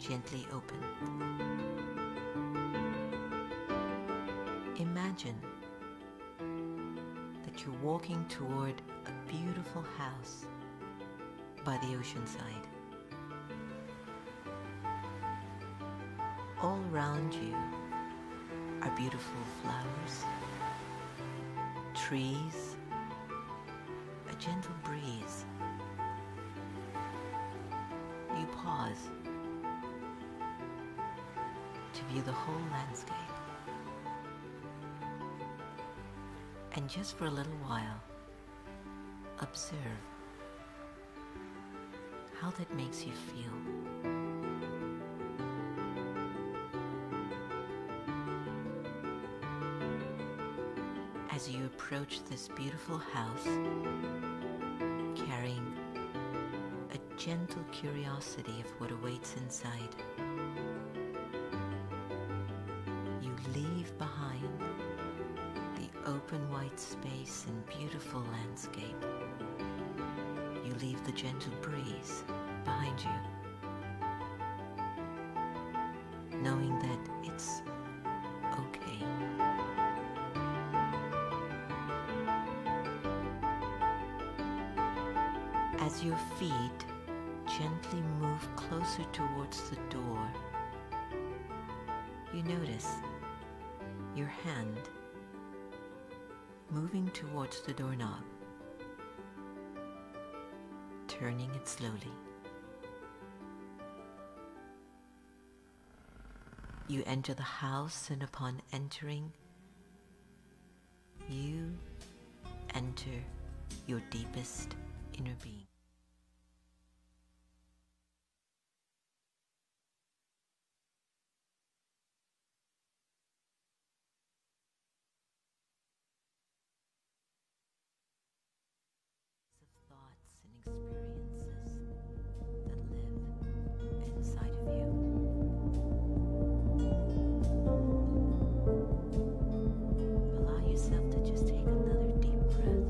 gently open. Imagine that you're walking toward a beautiful house by the ocean side. All around you are beautiful flowers, trees, a gentle breeze. You pause to view the whole landscape. And just for a little while, observe how that makes you feel. As you approach this beautiful house, carrying a gentle curiosity of what awaits inside, you leave behind the open white space and beautiful landscape. You leave the gentle breeze behind you, knowing that it's okay. As your feet gently move closer towards the door, you notice your hand moving towards the doorknob, turning it slowly. You enter the house, and upon entering, you enter your deepest inner being. Experiences that live inside of you. Allow yourself to just take another deep breath.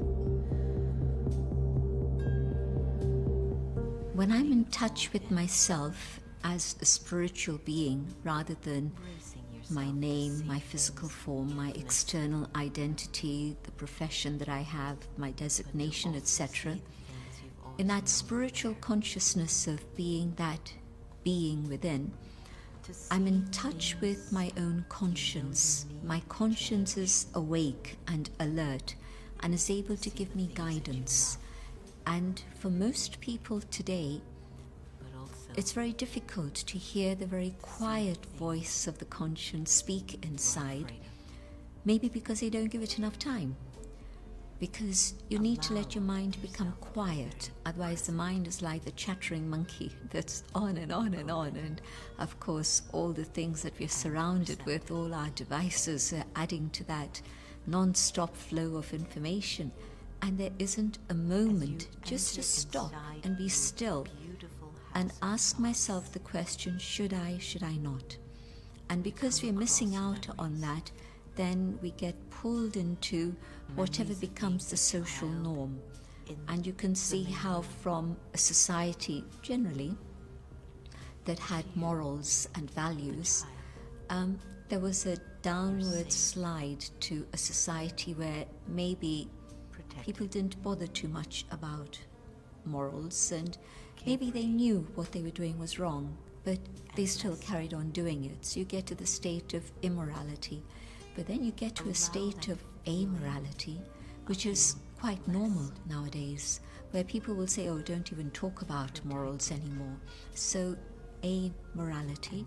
When I'm in touch with myself as a spiritual being rather than my name, my physical form, my external identity, the profession that I have, my designation, etc., in that spiritual consciousness of being that being within, I'm in touch with my own conscience. My conscience is awake and alert and is able to give me guidance. And for most people today, it's very difficult to hear the very quiet voice of the conscience speak inside, maybe because they don't give it enough time. Because you need to let your mind become quiet, otherwise the mind is like the chattering monkey that's on and on and on. And of course, all the things that we're surrounded with, all our devices are adding to that non-stop flow of information. And there isn't a moment just to stop and be still and ask myself the question, should I not? And because we're missing out on that, then we get pulled into whatever becomes the social norm. And you can see how from a society generally that had morals and values, there was a downward slide to a society where maybe people didn't bother too much about morals, and maybe they knew what they were doing was wrong, but they still carried on doing it. So you get to the state of immorality. But then you get to a state of amorality, which is quite normal nowadays, where people will say, oh, don't even talk about morals anymore. So amorality,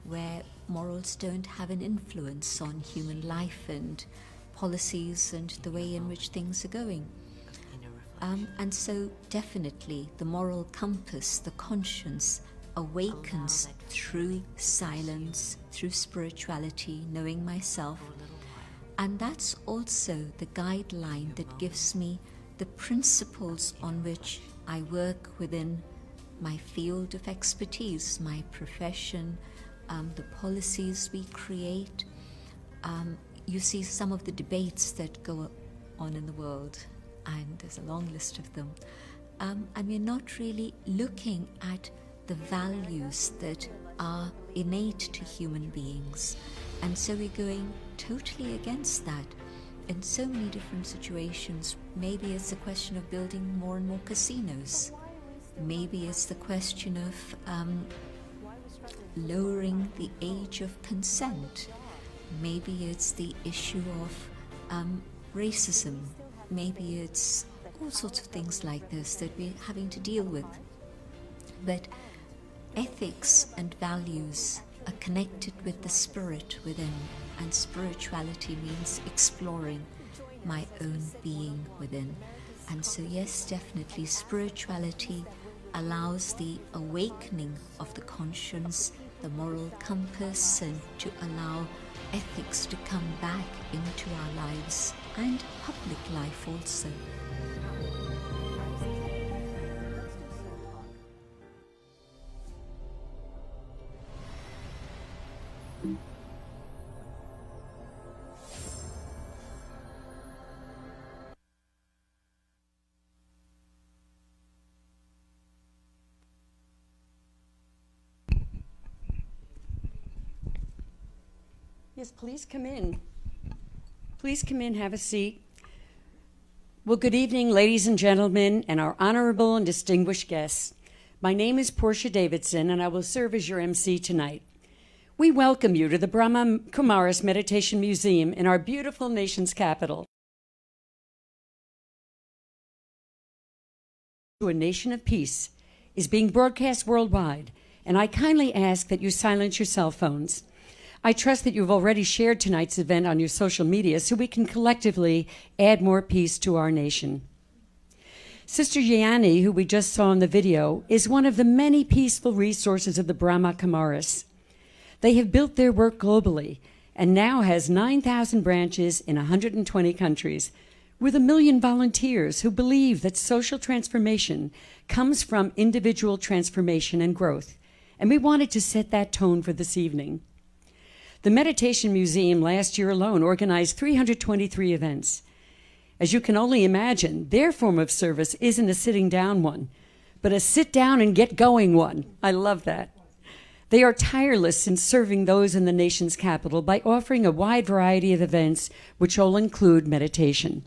where morals don't have an influence on human life and policies and the way in which things are going. And so definitely the moral compass, the conscience, awakens through silence, through spirituality, knowing myself. And that's also the guideline that gives me the principles on which I work within my field of expertise, my profession, the policies we create. You see some of the debates that go on in the world, and there's a long list of them. And we're not really looking at the values that are innate to human beings. And so we're going totally against that in so many different situations. Maybe it's a question of building more and more casinos. Maybe it's the question of lowering the age of consent. Maybe it's the issue of racism. Maybe it's all sorts of things like this that we're having to deal with. But ethics and values are connected with the spirit within, and spirituality means exploring my own being within. And so yes, definitely spirituality allows the awakening of the conscience, the moral compass, and to allow ethics to come back into our lives and public life also. Yes, please come in. Please come in, have a seat. Well, good evening, ladies and gentlemen, and our honorable and distinguished guests. My name is Portia Davidson, and I will serve as your MC tonight. We welcome you to the Brahma Kumaris Meditation Museum in our beautiful nation's capital. To a nation of peace is being broadcast worldwide, and I kindly ask that you silence your cell phones. I trust that you've already shared tonight's event on your social media so we can collectively add more peace to our nation. Sister Yanni, who we just saw in the video, is one of the many peaceful resources of the Brahma Kumaris. They have built their work globally and now has 9,000 branches in 120 countries, with 1 million volunteers who believe that social transformation comes from individual transformation and growth. And we wanted to set that tone for this evening. The Meditation Museum last year alone organized 323 events. As you can only imagine, their form of service isn't a sitting down one, but a sit down and get going one. I love that. They are tireless in serving those in the nation's capital by offering a wide variety of events, which all include meditation.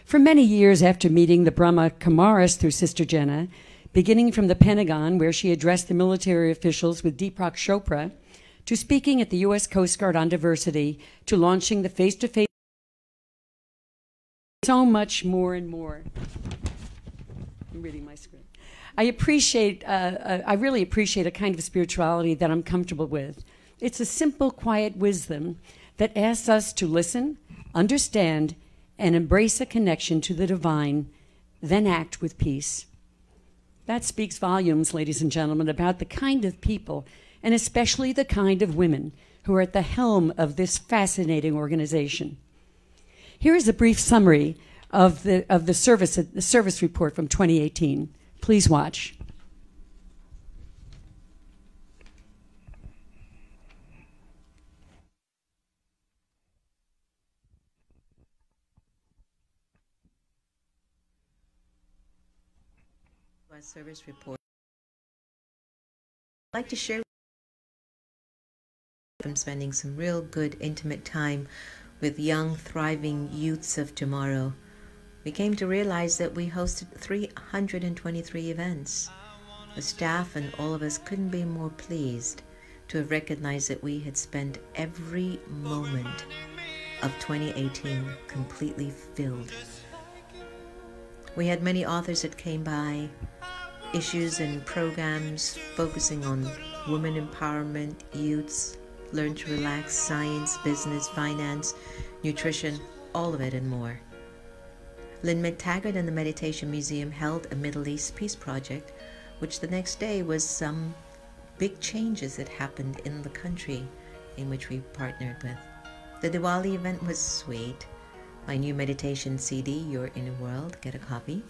For many years after meeting the Brahma Kumaris through Sister Jenna, beginning from the Pentagon, where she addressed the military officials with Deepak Chopra, to speaking at the U.S. Coast Guard on diversity, to launching the face-to-face, so much more and more. I'm reading my script. I really appreciate a kind of spirituality that I'm comfortable with. It's a simple, quiet wisdom that asks us to listen, understand, and embrace a connection to the divine, then act with peace. That speaks volumes, ladies and gentlemen, about the kind of people, and especially the kind of women, who are at the helm of this fascinating organization. Here is a brief summary of the service report from 2018. Please watch. Our service report. I'd like to share from spending some real good intimate time with young, thriving youths of tomorrow. We came to realize that we hosted 323 events. The staff and all of us couldn't be more pleased to have recognized that we had spent every moment of 2018 completely filled. We had many authors that came by, issues and programs focusing on women empowerment, youths, learn to relax, science, business, finance, nutrition, all of it and more. Lynn McTaggart and the Meditation Museum held a Middle East Peace Project, which the next day was some big changes that happened in the country in which we partnered with. The Diwali event was sweet. My new meditation CD, Your Inner World, get a copy.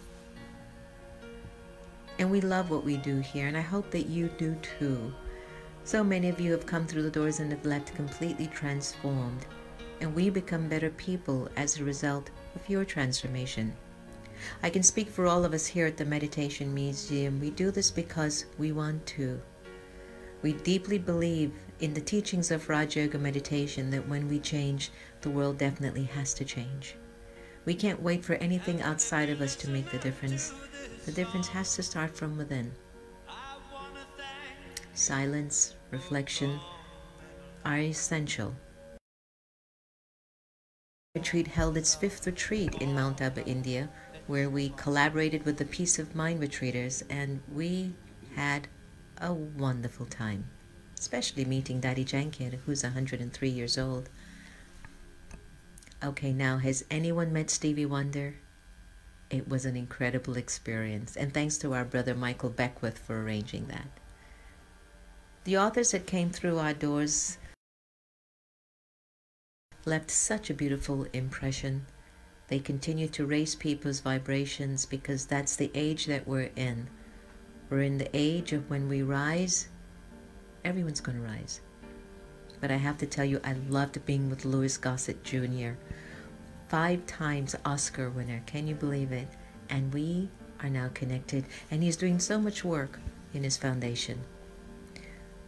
And we love what we do here, and I hope that you do too. So many of you have come through the doors and have left completely transformed, and we become better people as a result of your transformation. I can speak for all of us here at the Meditation Museum. We do this because we want to. We deeply believe in the teachings of Raj Yoga meditation that when we change, the world definitely has to change. We can't wait for anything outside of us to make the difference. The difference has to start from within. Silence, reflection are essential. Retreat held its 5th retreat in Mount Abu, India, where we collaborated with the Peace of Mind retreaters, and we had a wonderful time, especially meeting Daddy Jankir, who's 103 years old. Okay, now, has anyone met Stevie Wonder? It was an incredible experience, and thanks to our brother Michael Beckwith for arranging that. The authors that came through our doors left such a beautiful impression. They continue to raise people's vibrations because that's the age that we're in. We're in the age of when we rise, everyone's going to rise. But I have to tell you, I loved being with Louis Gossett Jr., 5 times Oscar winner. Can you believe it? And we are now connected, and he's doing so much work in his foundation.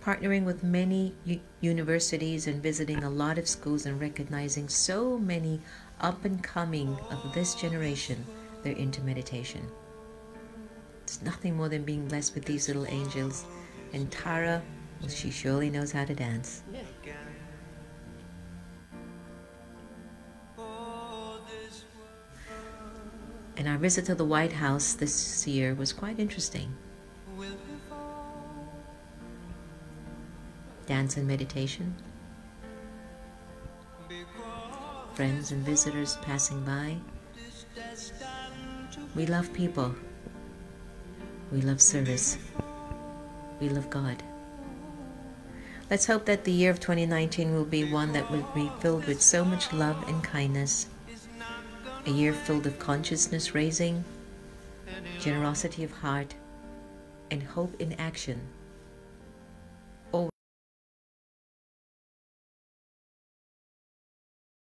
Partnering with many universities and visiting a lot of schools and recognizing so many up and coming of this generation, they're into meditation. It's nothing more than being blessed with these little angels. And Tara, well, she surely knows how to dance. And our visit to the White House this year was quite interesting. Dance and meditation. Friends and visitors passing by. We love people. We love service. We love God. Let's hope that the year of 2019 will be one that will be filled with so much love and kindness. A year filled of consciousness raising, generosity of heart, and hope in action.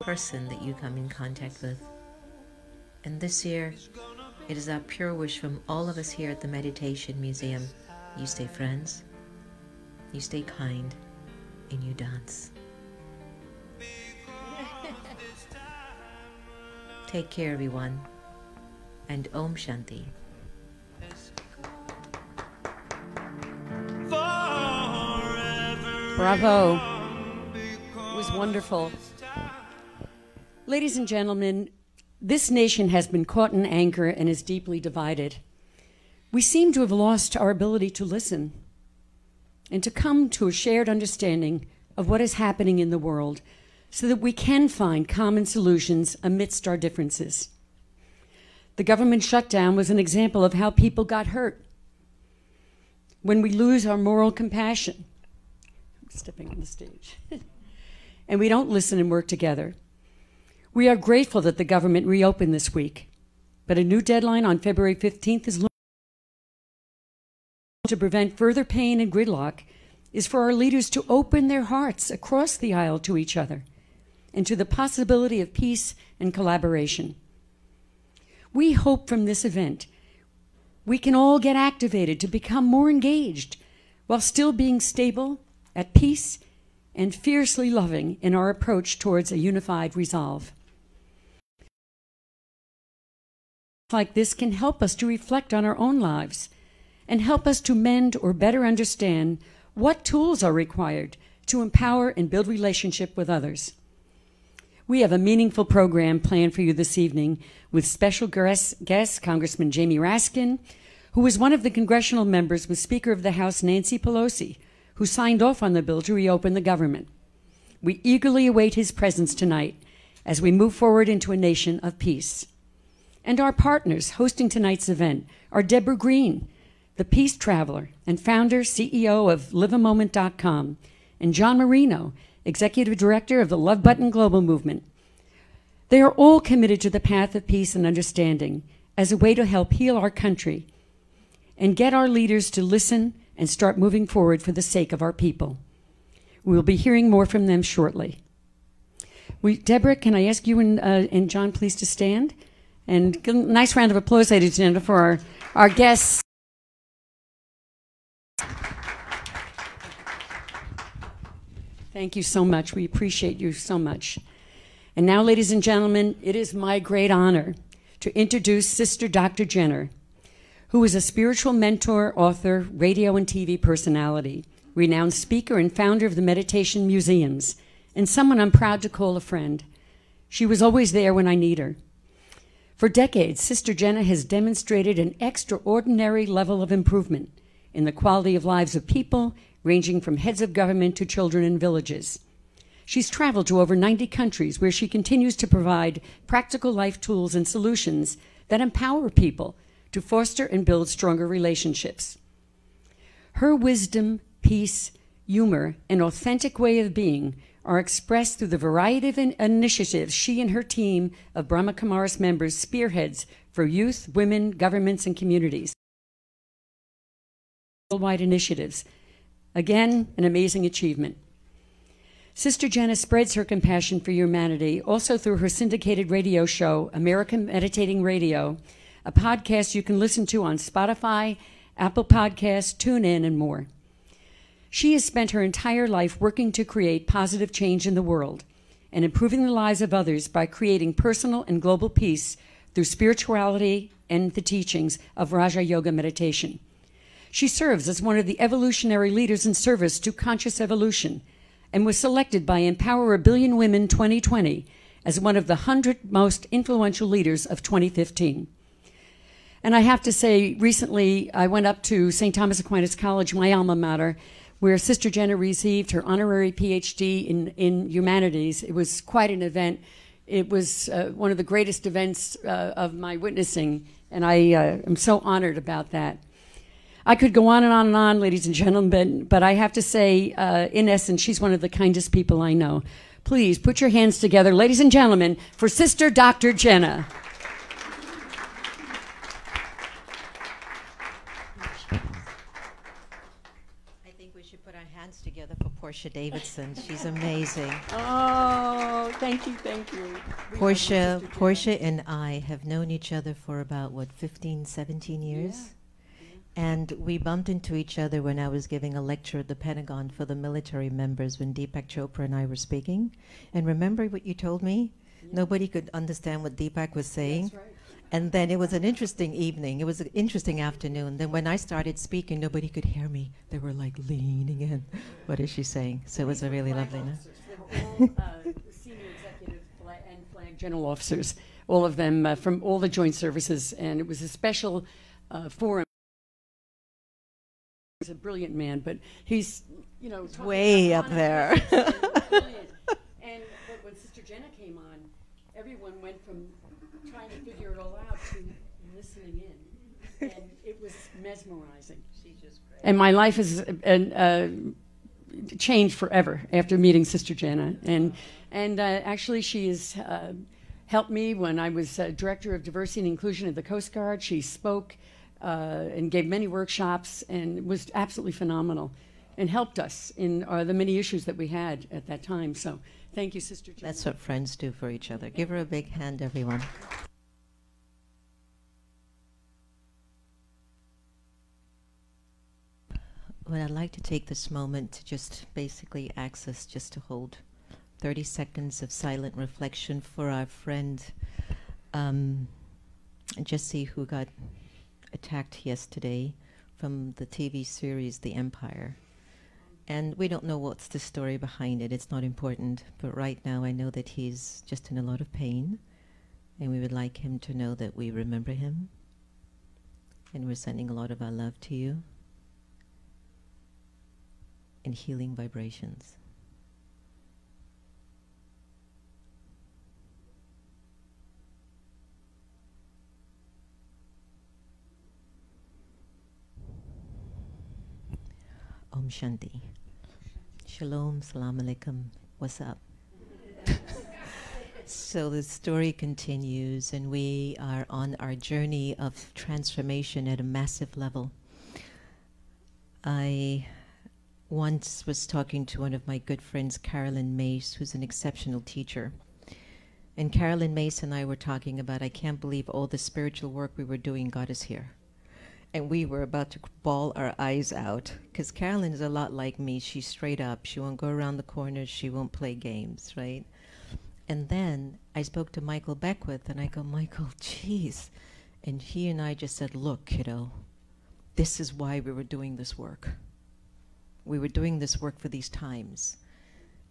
Person that you come in contact with. And this year, it is our pure wish from all of us here at the Meditation Museum. You stay friends, you stay kind, and you dance. Take care, everyone, and Om Shanti. Bravo. It was wonderful. Ladies and gentlemen, this nation has been caught in anger and is deeply divided. We seem to have lost our ability to listen and to come to a shared understanding of what is happening in the world so that we can find common solutions amidst our differences. The government shutdown was an example of how people got hurt. When we lose our moral compassion, I'm stepping on the stage, and we don't listen and work together. We are grateful that the government reopened this week, but a new deadline on February 15th is to prevent further pain and gridlock is for our leaders to open their hearts across the aisle to each other and to the possibility of peace and collaboration. We hope from this event we can all get activated to become more engaged while still being stable, at peace, and fiercely loving in our approach towards a unified resolve. Like this can help us to reflect on our own lives and help us to mend or better understand what tools are required to empower and build relationship with others. We have a meaningful program planned for you this evening with special guest Congressman Jamie Raskin, who is one of the congressional members with Speaker of the House Nancy Pelosi, who signed off on the bill to reopen the government. We eagerly await his presence tonight as we move forward into a nation of peace. And our partners hosting tonight's event are Deborah Green, the peace traveler and founder, CEO of liveamoment.com, and John Marino, Executive Director of the Love Button Global Movement. They are all committed to the path of peace and understanding as a way to help heal our country and get our leaders to listen and start moving forward for the sake of our people. We will be hearing more from them shortly. Deborah, can I ask you and John please to stand? And a nice round of applause, ladies and gentlemen, for our guests. Thank you so much. We appreciate you so much. And now, ladies and gentlemen, it is my great honor to introduce Sister Dr. Jenna, who is a spiritual mentor, author, radio and TV personality, renowned speaker and founder of the Meditation Museums, and someone I'm proud to call a friend. She was always there when I need her. For decades, Sister Jenna has demonstrated an extraordinary level of improvement in the quality of lives of people, ranging from heads of government to children in villages. She's traveled to over 90 countries where she continues to provide practical life tools and solutions that empower people to foster and build stronger relationships. Her wisdom, peace, humor, and authentic way of being are expressed through the variety of initiatives she and her team of Brahma Kumaris members spearheads for youth, women, governments, and communities. Worldwide initiatives. Again, an amazing achievement. Sister Jenna spreads her compassion for humanity also through her syndicated radio show, American Meditating Radio, a podcast you can listen to on Spotify, Apple Podcasts, TuneIn, and more. She has spent her entire life working to create positive change in the world and improving the lives of others by creating personal and global peace through spirituality and the teachings of Raja Yoga meditation. She serves as one of the evolutionary leaders in service to conscious evolution and was selected by Empower a Billion Women 2020 as one of the 100 most influential leaders of 2015. And I have to say, recently I went up to St. Thomas Aquinas College, my alma mater, where Sister Jenna received her honorary PhD in humanities. It was quite an event. It was one of the greatest events of my witnessing, and I am so honored about that. I could go on and on and on, ladies and gentlemen, but I have to say, in essence, she's one of the kindest people I know. Please put your hands together, ladies and gentlemen, for Sister Dr. Jenna. Together for Portia Davidson. She's amazing. Oh, thank you, thank you. Portia and I have known each other for about, 15, 17 years? Yeah. And we bumped into each other when I was giving a lecture at the Pentagon for the military members when Deepak Chopra and I were speaking. And remember what you told me? Yeah. Nobody could understand what Deepak was saying. That's right. And then it was an interesting evening. It was an interesting afternoon. Then when I started speaking, nobody could hear me. They were like leaning in. What is she saying? So it was a really lovely night. They were all senior executive and flag general officers, all of them from all the joint services. And it was a special forum. He's a brilliant man, but he's, way up there. Brilliant. But when Sister Jenna came on, everyone went from trying to figure it all out to listening in, and it was mesmerizing. She's just great. And my life has changed forever after meeting Sister Jenna, and actually she has helped me when I was Director of Diversity and Inclusion at the Coast Guard. She spoke and gave many workshops, and was absolutely phenomenal, and helped us in the many issues that we had at that time. So thank you, Sister Jenna. That's what friends do for each other. Give her a big hand, everyone. Well, I'd like to take this moment to just basically ask us just to hold 30 seconds of silent reflection for our friend Jesse, who got attacked yesterday from the TV series The Empire. And we don't know what's the story behind it. It's not important. But right now I know that he's just in a lot of pain. And we would like him to know that we remember him. And we're sending a lot of our love to you. And healing vibrations. Om Shanti. Shalom, salam alaikum. What's up? So the story continues, and we are on our journey of transformation at a massive level. I once was talking to one of my good friends, Carolyn Mace, who's an exceptional teacher. And Carolyn Mace and I were talking about, I can't believe all the spiritual work we were doing got us here. And we were about to bawl our eyes out because Carolyn is a lot like me. She's straight up. She won't go around the corners. She won't play games, right? And then I spoke to Michael Beckwith, and I go, Michael, geez. And he and I just said, look, kiddo, this is why we were doing this work. We were doing this work for these times.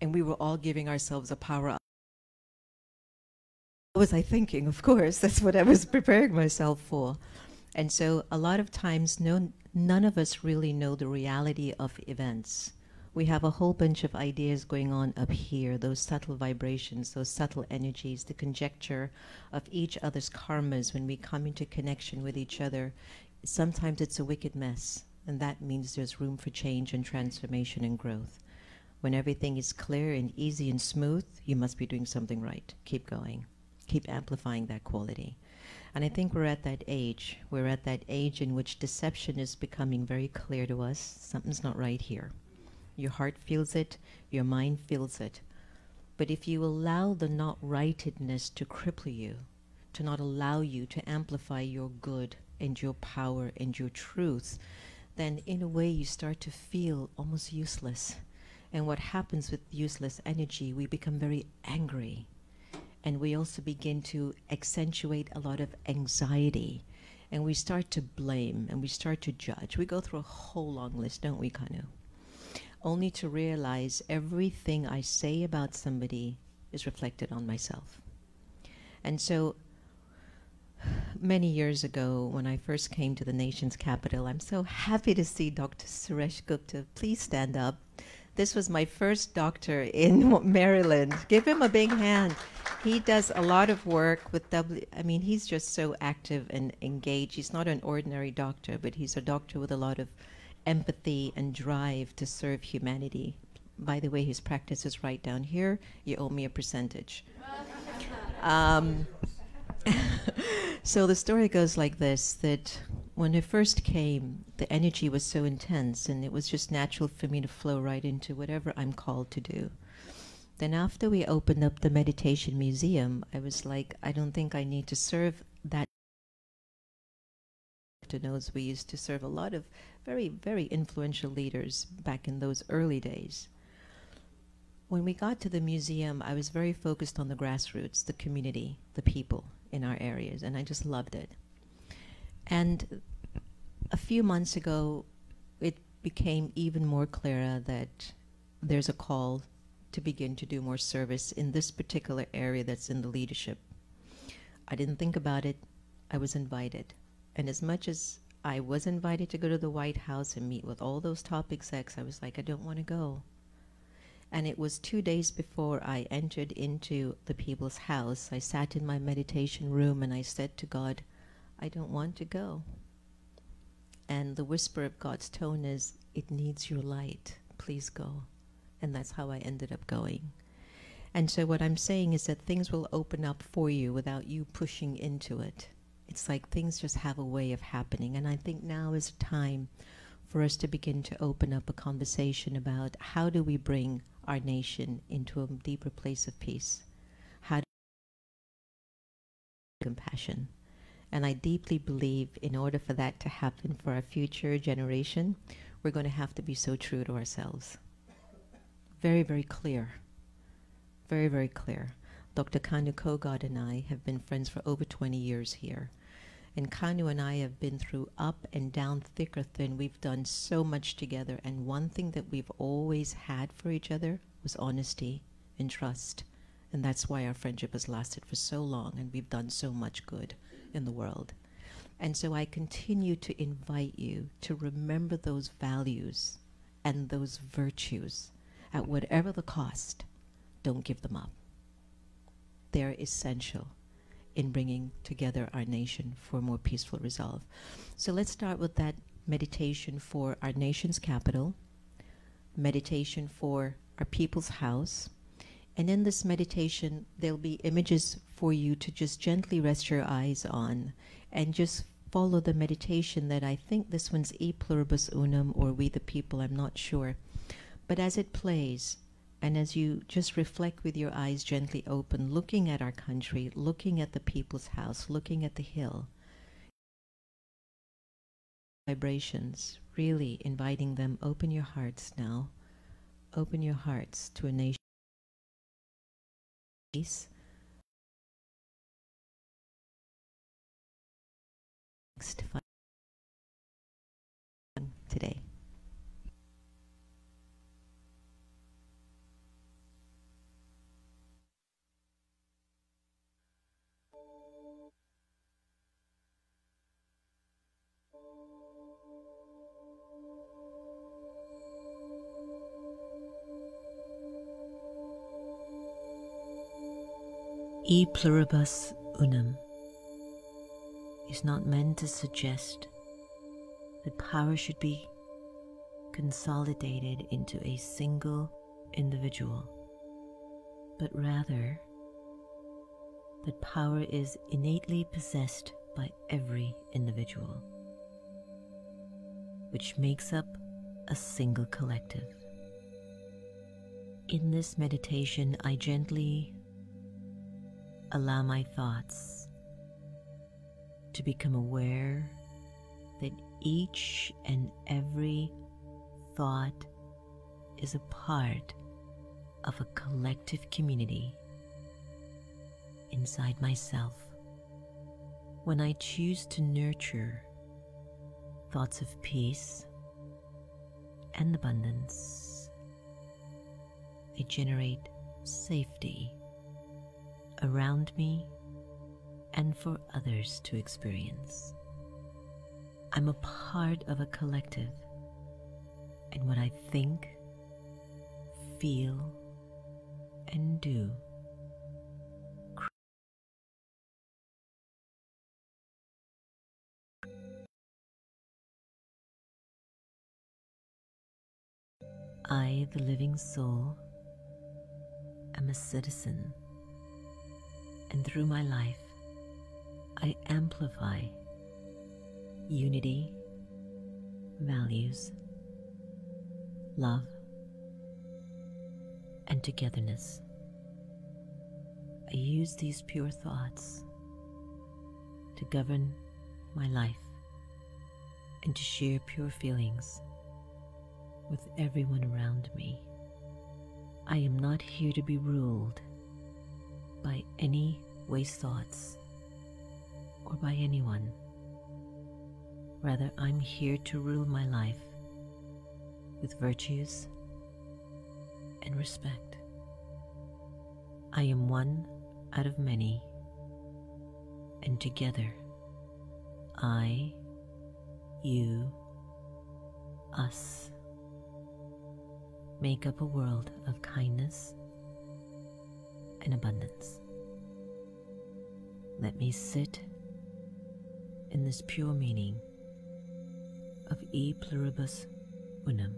And we were all giving ourselves a power up. What was I thinking? Of course, that's what I was preparing myself for. And so a lot of times, none of us really know the reality of events. We have a whole bunch of ideas going on up here, those subtle vibrations, those subtle energies, the conjecture of each other's karmas when we come into connection with each other. Sometimes it's a wicked mess, and that means there's room for change and transformation and growth. When everything is clear and easy and smooth, you must be doing something right. Keep going. Keep amplifying that quality. And I think we're at that age. We're at that age in which deception is becoming very clear to us. Something's not right here. Your heart feels it. Your mind feels it. But if you allow the not rightedness to cripple you, to not allow you to amplify your good and your power and your truth, then in a way you start to feel almost useless. And what happens with useless energy, we become very angry. And we also begin to accentuate a lot of anxiety. And we start to blame and we start to judge. We go through a whole long list, don't we, Kanu? Only to realize everything I say about somebody is reflected on myself. And so many years ago, when I first came to the nation's capital, I'm so happy to see Dr. Suresh Gupta. Please stand up. This was my first doctor in Maryland. Give him a big hand. He does a lot of work with he's just so active and engaged. He's not an ordinary doctor, but he's a doctor with a lot of empathy and drive to serve humanity. By the way, his practice is right down here. You owe me a percentage. So the story goes like this, that when I first came, the energy was so intense, and it was just natural for me to flow right into whatever I'm called to do. Then after we opened up the meditation museum, I was like, I don't think I need to serve that. To knows we used to serve a lot of very, very influential leaders back in those early days. When we got to the museum, I was very focused on the grassroots, the community, the people in our areas, and I just loved it. And a few months ago, it became even more clear that there's a call to begin to do more service in this particular area that's in the leadership. I didn't think about it. I was invited. And as much as I was invited to go to the White House and meet with all those top execs, I was like, I don't want to go. And it was 2 days before I entered into the people's house. I sat in my meditation room and I said to God, I don't want to go. And the whisper of God's tone is, it needs your light. Please go. And that's how I ended up going. And so what I'm saying is that things will open up for you without you pushing into it. It's like things just have a way of happening. And I think now is a time for us to begin to open up a conversation about how do we bring our nation into a deeper place of peace? How do we compassion? And I deeply believe in order for that to happen for our future generation, we're going to have to be so true to ourselves. Very, very clear. Very, very clear. Dr. Kanu Kogod and I have been friends for over 20 years here. And Kanu and I have been through up and down, thick or thin. We've done so much together. And one thing that we've always had for each other was honesty and trust. And that's why our friendship has lasted for so long. And we've done so much good in the world. And so I continue to invite you to remember those values and those virtues at whatever the cost. Don't give them up. They're essential in bringing together our nation for more peaceful resolve. So let's start with that meditation for our nation's capital, meditation for our people's house. And in this meditation, there'll be images for you to just gently rest your eyes on and just follow the meditation that I think this one's E pluribus unum, or we the people, I'm not sure. But as it plays, and as you just reflect with your eyes gently open, looking at our country, looking at the people's house, looking at the hill, vibrations, really inviting them, open your hearts now. Open your hearts to a nation peace. Next today. E pluribus unum is not meant to suggest that power should be consolidated into a single individual, but rather that power is innately possessed by every individual, which makes up a single collective. In this meditation, I gently allow my thoughts to become aware that each and every thought is a part of a collective community inside myself. When I choose to nurture thoughts of peace and abundance, I generate safety around me and for others to experience. I'm a part of a collective, and what I think, feel, and do I, the living soul, am a citizen, and through my life, I amplify unity, values, love, and togetherness. I use these pure thoughts to govern my life and to share pure feelings with everyone around me. I am not here to be ruled by any waste thoughts or by anyone. Rather, I'm here to rule my life with virtues and respect. I am one out of many, and together, I, you, us, make up a world of kindness and abundance. Let me sit in this pure meaning of E pluribus unum.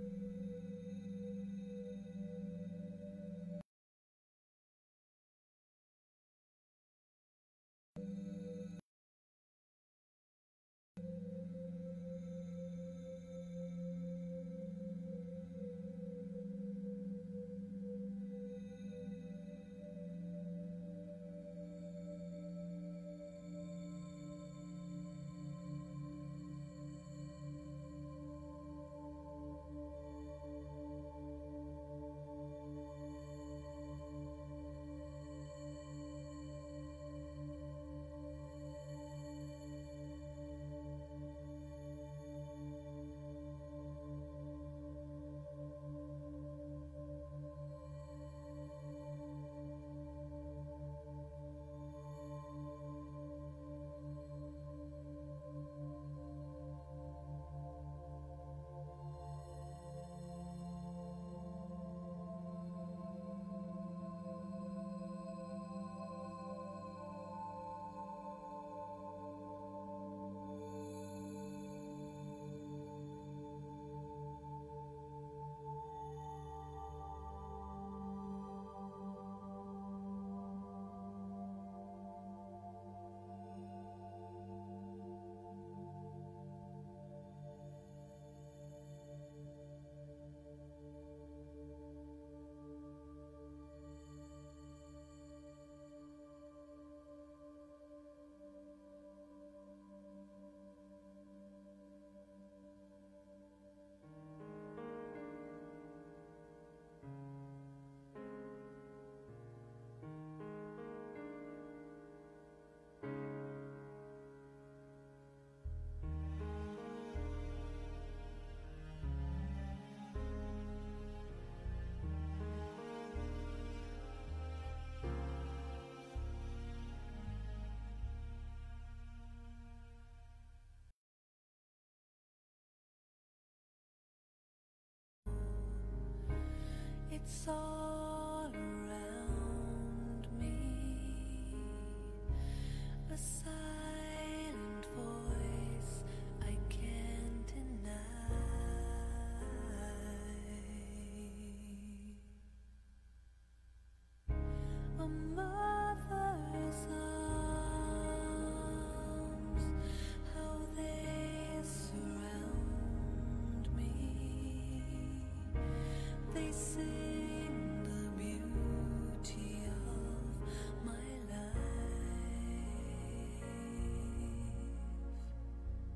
all around me, a silent voice I can't deny. A mother's arms, how they surround me. They sing the beauty of my life.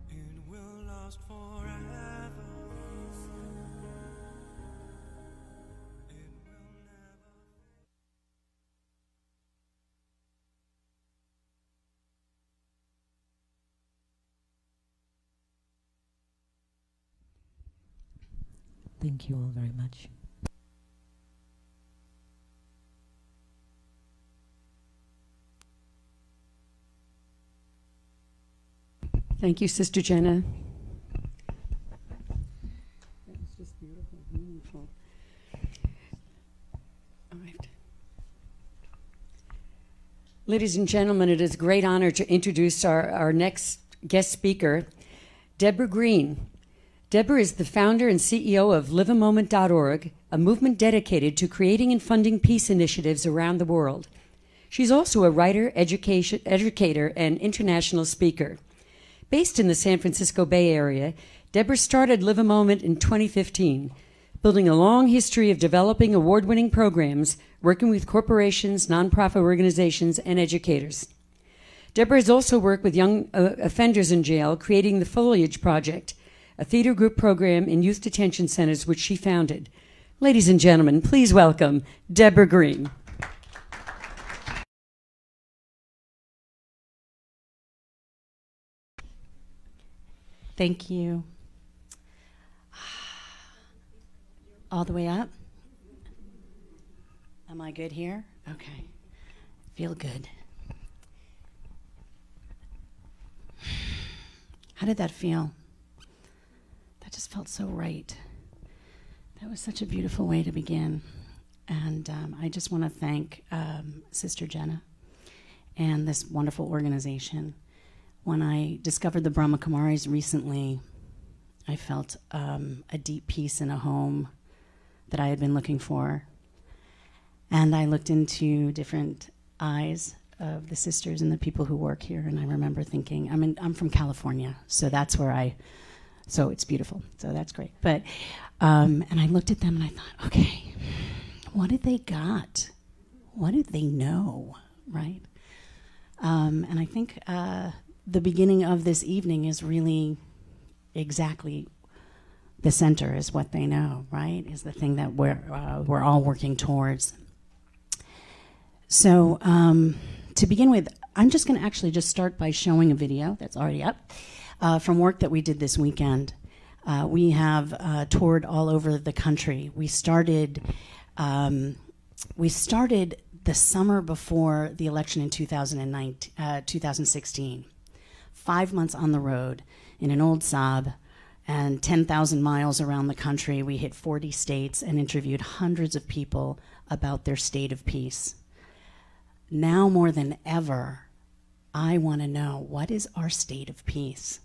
It will last forever. It will never. Thank you all very much. Thank you, Sister Jenna. That was just beautiful, meaningful. All right. Ladies and gentlemen, it is a great honor to introduce our next guest speaker, Deborah Green. Deborah is the founder and CEO of liveamoment.org, a movement dedicated to creating and funding peace initiatives around the world. She's also a writer, educator, and international speaker. Based in the San Francisco Bay Area, Deborah started Live a Moment in 2015, building a long history of developing award-winning programs, working with corporations, nonprofit organizations, and educators. Deborah has also worked with young offenders in jail, creating the Foliage Project, a theater group program in youth detention centers which she founded. Ladies and gentlemen, please welcome Deborah Green. Thank you. All the way up? Am I good here? Okay. Feel good. How did that feel? That just felt so right. That was such a beautiful way to begin. And I just want to thank Sister Jenna and this wonderful organization. When I discovered the Brahma Kumaris recently, I felt a deep peace in a home that I had been looking for. And I looked into different eyes of the sisters and the people who work here, and I remember thinking, I'm from California, so that's where so it's beautiful, so that's great. But, and I looked at them and I thought, okay, what did they got? What did they know, right? And I think the beginning of this evening is really exactly the center, is what they know, right? Is the thing that we're all working towards. So to begin with, I'm just going to actually just start by showing a video that's already up from work that we did this weekend. We have toured all over the country. We started the summer before the election in 2016. 5 months on the road in an old Saab and 10,000 miles around the country. We hit 40 states and interviewed hundreds of people about their state of peace. Now more than ever, I want to know, what is our state of peace?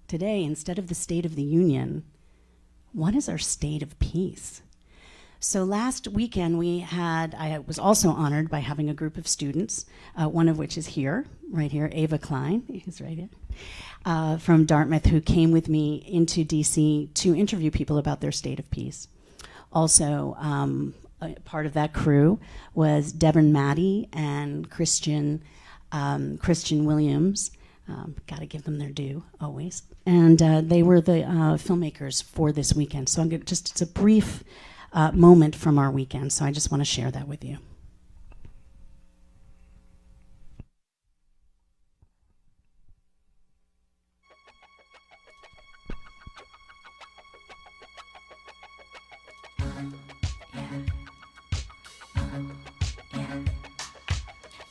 Today, instead of the State of the Union, what is our state of peace? So last weekend I was also honored by having a group of students, one of which is here, right here, Ava Klein, who's right here, from Dartmouth, who came with me into DC to interview people about their state of peace. Also, part of that crew was Devin Maddie and Christian Williams. Got to give them their due, always. And they were the filmmakers for this weekend. So it's a brief moment from our weekend, so I just want to share that with you.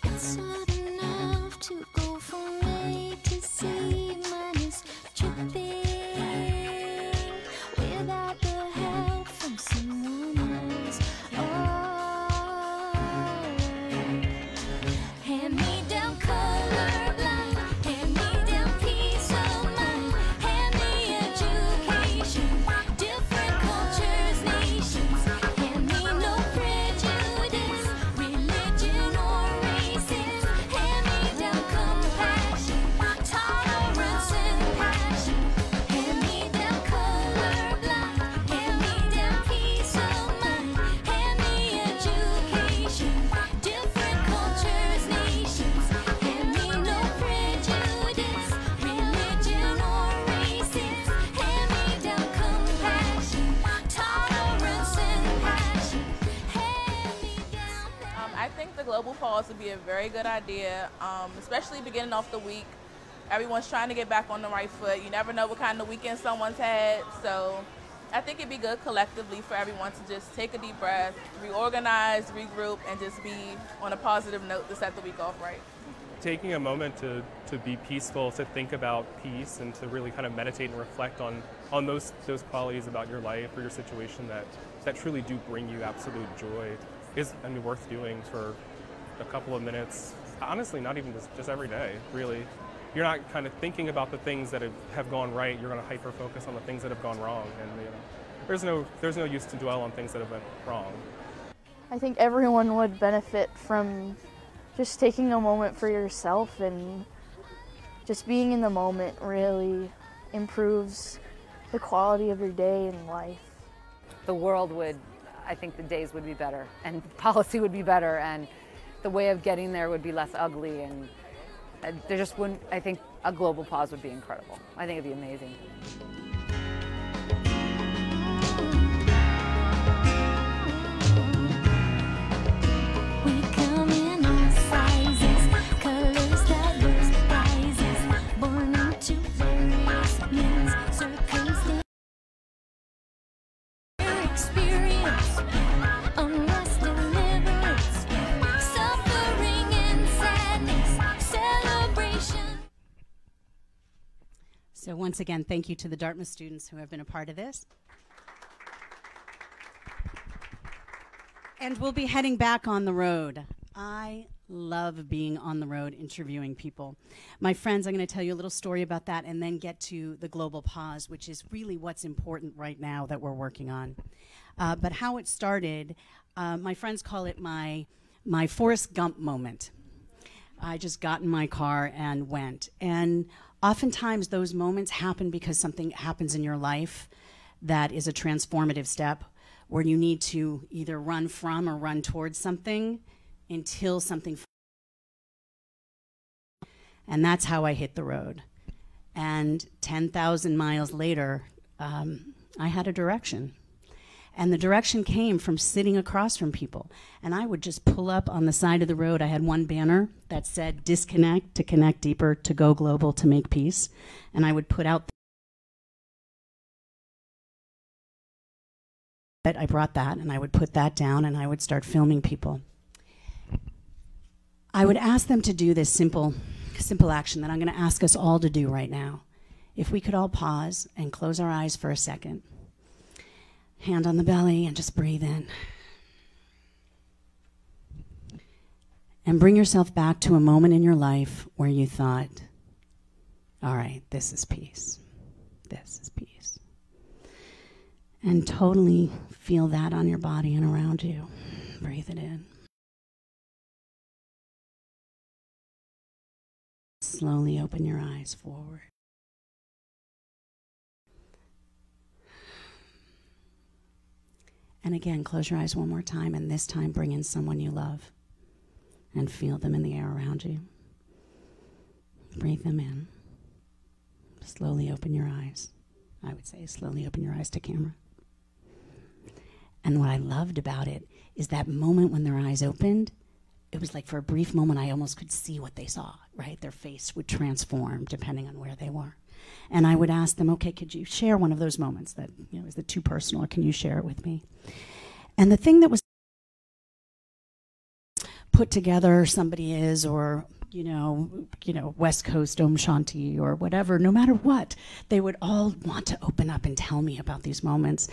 It's hard enough to go from A to Z, mine is tripping without the help from someone else. Oh, pause would be a very good idea, especially beginning off the week. Everyone's trying to get back on the right foot. You never know what kind of weekend someone's had, so I think it'd be good collectively for everyone to just take a deep breath, reorganize, regroup, and just be on a positive note to set the week off right. Taking a moment to be peaceful, to think about peace, and to really kind of meditate and reflect on those qualities about your life or your situation that truly do bring you absolute joy is, I mean, worth doing for a couple of minutes. Honestly, not even just every day, really. You're not kind of thinking about the things that have gone right. You're going to hyper focus on the things that have gone wrong, and there's no use to dwell on things that have went wrong. I think everyone would benefit from just taking a moment for yourself, and just being in the moment really improves the quality of your day and life. The world would, I think the days would be better, and policy would be better, and the way of getting there would be less ugly, and there just wouldn't, I think a global pause would be incredible. I think it'd be amazing. So once again, thank you to the Dartmouth students who have been a part of this. And we'll be heading back on the road. I love being on the road interviewing people. My friends, I'm going to tell you a little story about that and then get to the global pause, which is really what's important right now that we're working on. But how it started, my friends call it my Forrest Gump moment. I just got in my car and went. And oftentimes those moments happen because something happens in your life that is a transformative step where you need to either run from or run towards something until something. And that's how I hit the road. And 10,000 miles later, I had a direction. And the direction came from sitting across from people. And I would just pull up on the side of the road. I had one banner that said, disconnect to connect deeper, to go global, to make peace. And I would put out, I brought that and I would put that down and I would start filming people. I would ask them to do this simple action that I'm going to ask us all to do right now. If we could all pause and close our eyes for a second. Hand on the belly and just breathe in. And bring yourself back to a moment in your life where you thought, all right, this is peace. This is peace. And totally feel that on your body and around you. Breathe it in. Slowly open your eyes forward. And again, close your eyes one more time, and this time bring in someone you love and feel them in the air around you. Breathe them in. Slowly open your eyes. I would say slowly open your eyes to camera. And what I loved about it is that moment when their eyes opened, it was like for a brief moment I almost could see what they saw, right? Their face would transform depending on where they were. And I would ask them, okay, could you share one of those moments that, is it too personal, or can you share it with me? And the thing that was put together, somebody is, or, West Coast Om Shanti or whatever, no matter what, they would all want to open up and tell me about these moments.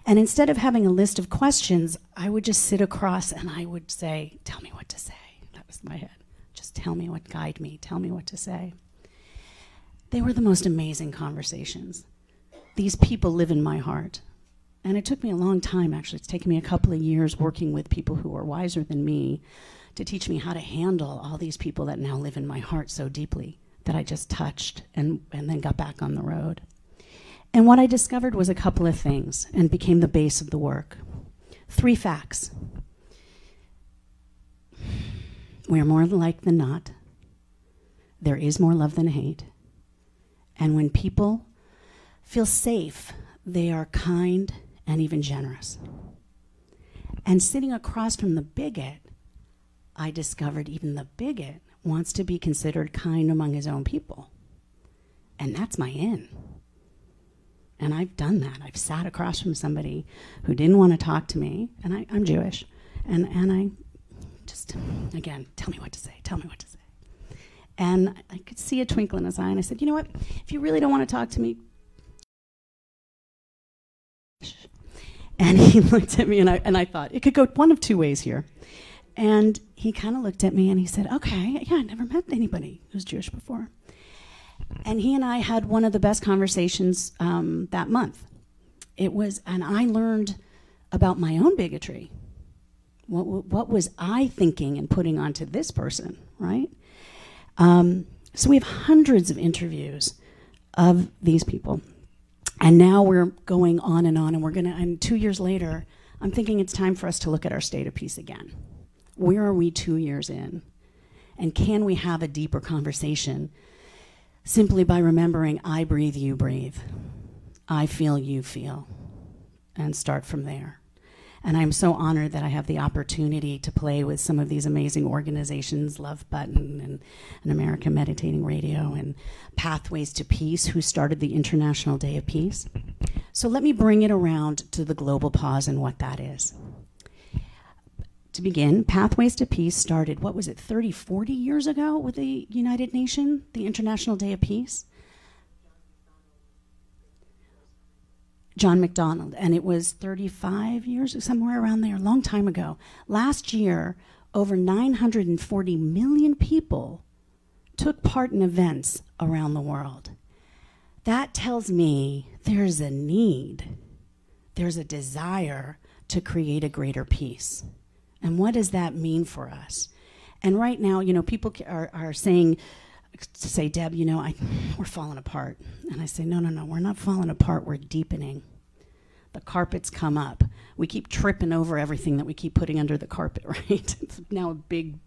And instead of having a list of questions, I would just sit across and I would say, tell me what to say. That was in my head. Just tell me what, guide me, tell me what to say. They were the most amazing conversations. These people live in my heart. And it took me a long time, actually. It's taken me a couple of years working with people who are wiser than me to teach me how to handle all these people that now live in my heart so deeply that I just touched and then got back on the road. And what I discovered was a couple of things and became the base of the work. 3 facts. We are more alike than not. There is more love than hate. And when people feel safe, they are kind and even generous. And sitting across from the bigot, I discovered even the bigot wants to be considered kind among his own people. And that's my in. And I've done that. I've sat across from somebody who didn't want to talk to me, and I'm Jewish, and I just, again, tell me what to say, tell me what to say. And I could see a twinkle in his eye, and I said, you know what, if you really don't want to talk to me, and he looked at me, and I thought, it could go one of two ways here. And he kind of looked at me, and he said, okay, yeah, I never met anybody who's Jewish before. And he and I had one of the best conversations that month. And I learned about my own bigotry. What was I thinking and putting onto this person, right? So we have hundreds of interviews of these people. And now we're going on, and 2 years later, I'm thinking it's time for us to look at our state of peace again. Where are we 2 years in? And can we have a deeper conversation simply by remembering I breathe, you breathe. I feel, you feel. And start from there. And I'm so honored that I have the opportunity to play with some of these amazing organizations, Love Button and American Meditating Radio and Pathways to Peace, who started the International Day of Peace. So let me bring it around to the global pause and what that is. To begin, Pathways to Peace started, 30, 40 years ago with the United Nations, the International Day of Peace? John MacDonald, and it was 35 years, somewhere around there, a long time ago. Last year, over 940 million people took part in events around the world. That tells me there's a need, there's a desire to create a greater peace. And what does that mean for us? And right now, people are saying, Deb, we're falling apart. And I say, no, we're not falling apart, we're deepening. The carpets come up. We keep tripping over everything that we keep putting under the carpet, right? It's now a big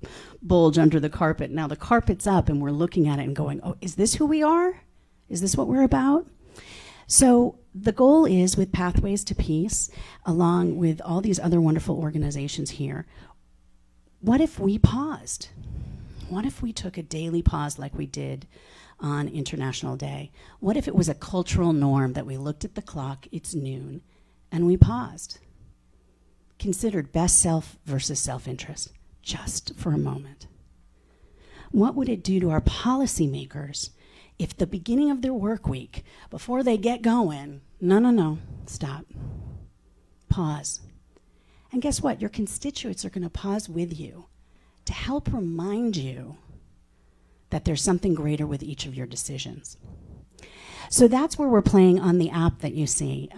bulge under the carpet. Now the carpet's up and we're looking at it and going, oh, is this who we are? Is this what we're about? So the goal is, with Pathways to Peace, along with all these other wonderful organizations here, what if we paused? What if we took a daily pause like we did on International Day? What if it was a cultural norm that we looked at the clock, it's noon, and we paused? Considered best self versus self-interest, just for a moment. What would it do to our policymakers if the beginning of their work week, before they get going, no, stop, pause. And guess what? Your constituents are going to pause with you to help remind you that there's something greater with each of your decisions. So that's where we're playing on the app that you see.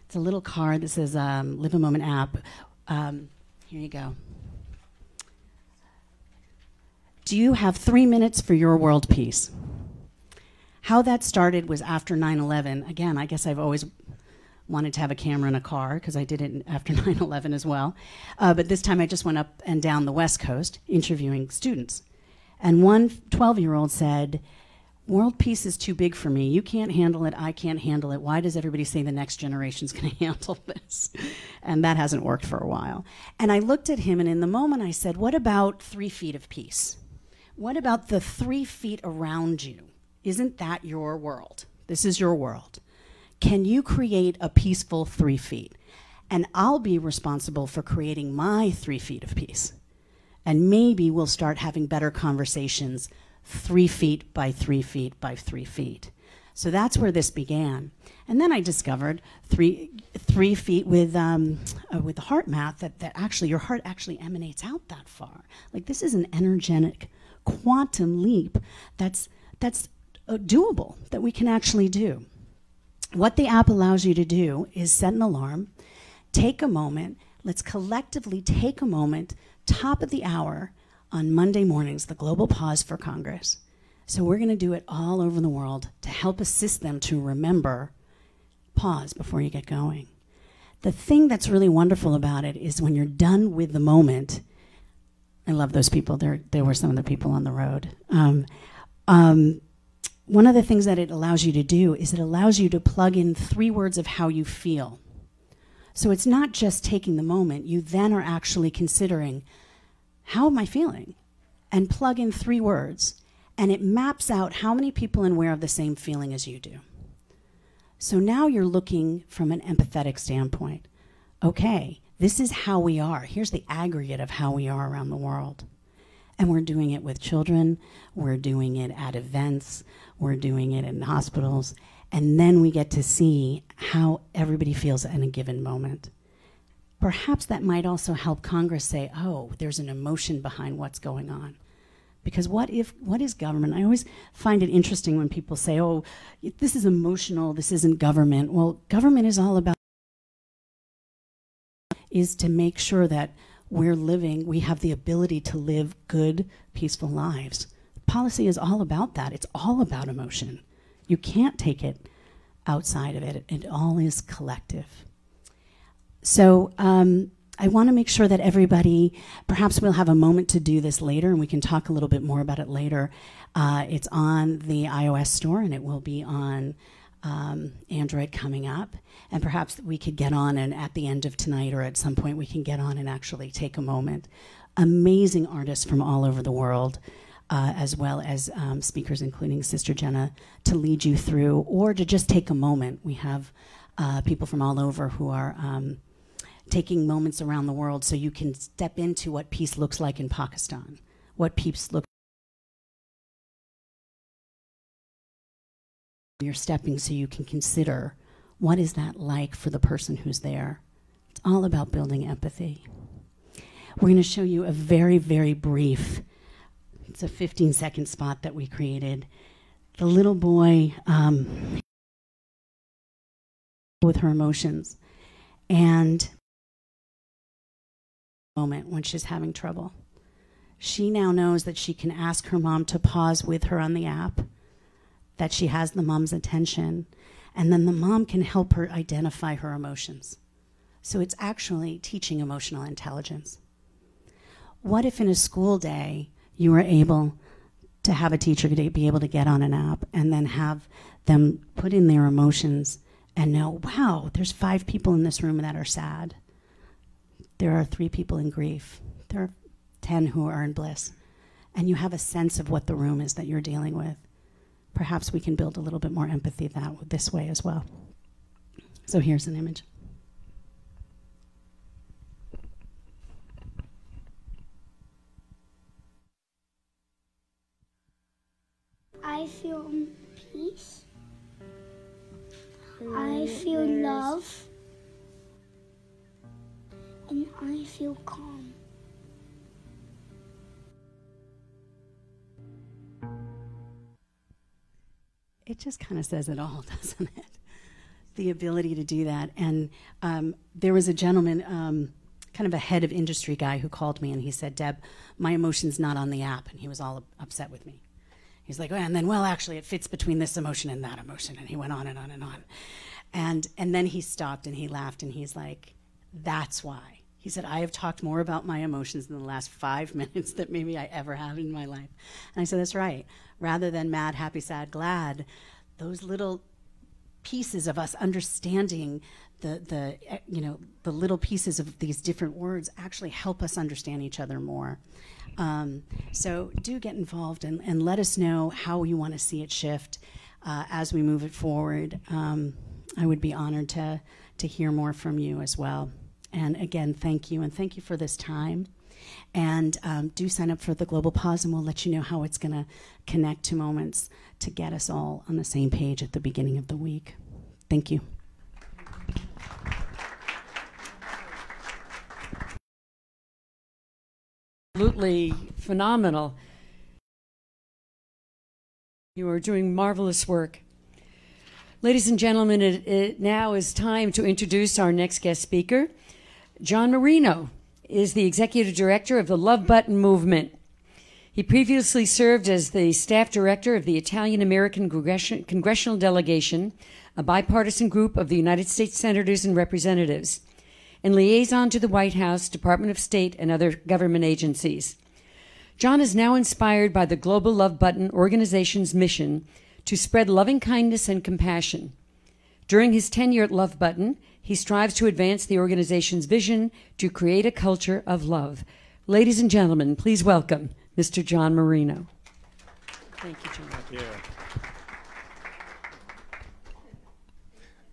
It's a little card that says Live a Moment app. Here you go. Do you have 3 minutes for your world peace? How that started was after 9/11. Again, I guess I've always wanted to have a camera in a car because I did it after 9/11 as well. But this time I just went up and down the West Coast interviewing students. And one 12-year-old said, world peace is too big for me. You can't handle it. I can't handle it. Why does everybody say the next generation's going to handle this? And that hasn't worked for a while. And I looked at him, and in the moment I said, what about 3 feet of peace? What about the 3 feet around you? Isn't that your world? This is your world. Can you create a peaceful 3 feet? And I'll be responsible for creating my 3 feet of peace. And maybe we'll start having better conversations 3 feet by 3 feet by 3 feet. So that's where this began. And then I discovered 3 feet with the heart math that actually your heart actually emanates out that far. Like, this is an energetic quantum leap that's doable, that we can actually do. What the app allows you to do is set an alarm, take a moment. Let's collectively take a moment, top of the hour on Monday mornings, the global pause for Congress. So we're going to do it all over the world to help assist them to remember, pause before you get going. The thing that's really wonderful about it is when you're done with the moment, I love those people. There were some of the people on the road. One of the things that it allows you to do is it allows you to plug in 3 words of how you feel. So it's not just taking the moment. You then are actually considering, how am I feeling? And plug in 3 words, and it maps out how many people and where have the same feeling as you do. So now you're looking from an empathetic standpoint. Okay, this is how we are. Here's the aggregate of how we are around the world. And we're doing it with children, we're doing it at events, we're doing it in hospitals, and then we get to see how everybody feels in a given moment. Perhaps that might also help Congress say, oh, there's an emotion behind what's going on. Because what is government? I always find it interesting when people say, oh, this is emotional, this isn't government. Well, government is all about is to make sure that we have the ability to live good, peaceful lives. Policy is all about that. It's all about emotion. You can't take it outside of it. It all is collective. So I want to make sure that everybody, perhaps we'll have a moment to do this later, and we can talk a little bit more about it later. It's on the iOS store, and it will be on Android coming up. And perhaps we could get on, and at the end of tonight or at some point we can get on and actually take a moment. Amazing artists from all over the world, as well as speakers including Sister Jenna, to lead you through, or to just take a moment. We have people from all over who are taking moments around the world, so you can step into what peace looks like in Pakistan, what peace looks like. You're stepping so you can consider, what is that like for the person who's there? It's all about building empathy. We're going to show you a very, very brief, it's a 15-second spot that we created. The little boy with her emotions, and moment when she's having trouble. She now knows that she can ask her mom to pause with her on the app, that she has the mom's attention, and then the mom can help her identify her emotions. So it's actually teaching emotional intelligence. What if in a school day you were able to have a teacher be able to get on an app and then have them put in their emotions and know, wow, there's 5 people in this room that are sad. There are 3 people in grief. There are 10 who are in bliss. And you have a sense of what the room is that you're dealing with. Perhaps we can build a little bit more empathy this way as well. So here's an image. I feel peace. I feel love. And I feel calm. It just kind of says it all, doesn't it? The ability to do that. And there was a gentleman, kind of a head of industry guy, who called me and he said, Deb, my emotion's not on the app. And he was all upset with me. He's like, oh, and then, well, actually, it fits between this emotion and that emotion. And he went on and on and on. And then he stopped and he laughed and he's like, that's why. He said, I have talked more about my emotions in the last 5 minutes than maybe I ever have in my life. And I said, that's right. Rather than mad, happy, sad, glad, those little pieces of us understanding the little pieces of these different words actually help us understand each other more. So do get involved and let us know how you want to see it shift as we move it forward. I would be honored to hear more from you as well. And again, thank you, and thank you for this time. And do sign up for the Global Pause, and we'll let you know how it's going to connect to moments to get us all on the same page at the beginning of the week. Thank you. Absolutely phenomenal. You are doing marvelous work. Ladies and gentlemen, it now is time to introduce our next guest speaker. John Marino is the Executive Director of the Love Button Movement. He previously served as the Staff Director of the Italian-American Congressional Delegation, a bipartisan group of the United States Senators and Representatives, and liaison to the White House, Department of State, and other government agencies. John is now inspired by the Global Love Button organization's mission to spread loving kindness and compassion. During his tenure at Love Button, he strives to advance the organization's vision to create a culture of love, Ladies and gentlemen, please welcome Mr. John Marino. Thank you, John. Thank you.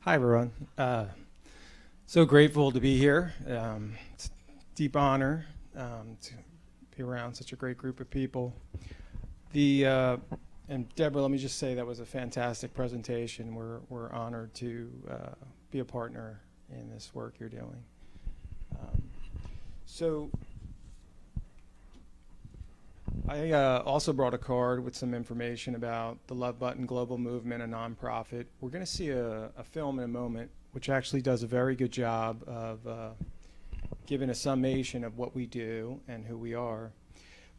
Hi, everyone. So grateful to be here. It's a deep honor to be around such a great group of people. And Deborah, let me just say that was a fantastic presentation. We're honored to be a partner in this work you're doing. So I also brought a card with some information about the Love Button Global Movement, a nonprofit. We're going to see a film in a moment, which actually does a very good job of giving a summation of what we do and who we are.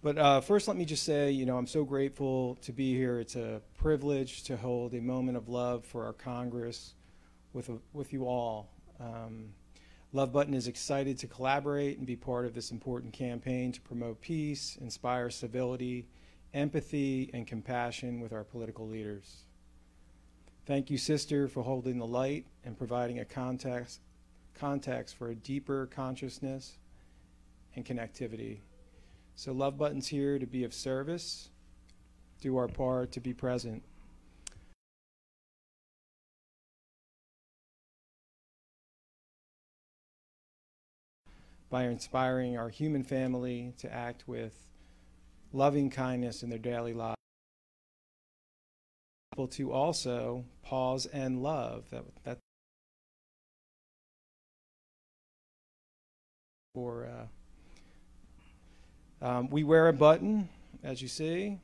But first, let me just say, you know, I'm so grateful to be here. It's a privilege to hold a moment of love for our Congress with you all. Love Button is excited to collaborate and be part of this important campaign to promote peace, inspire civility, empathy, and compassion with our political leaders. Thank you, Sister, for holding the light and providing a context for a deeper consciousness and connectivity. So Love Button's here to be of service, do our part to be present. By inspiring our human family to act with loving kindness in their daily lives. To also pause and love. We wear a button, as you see.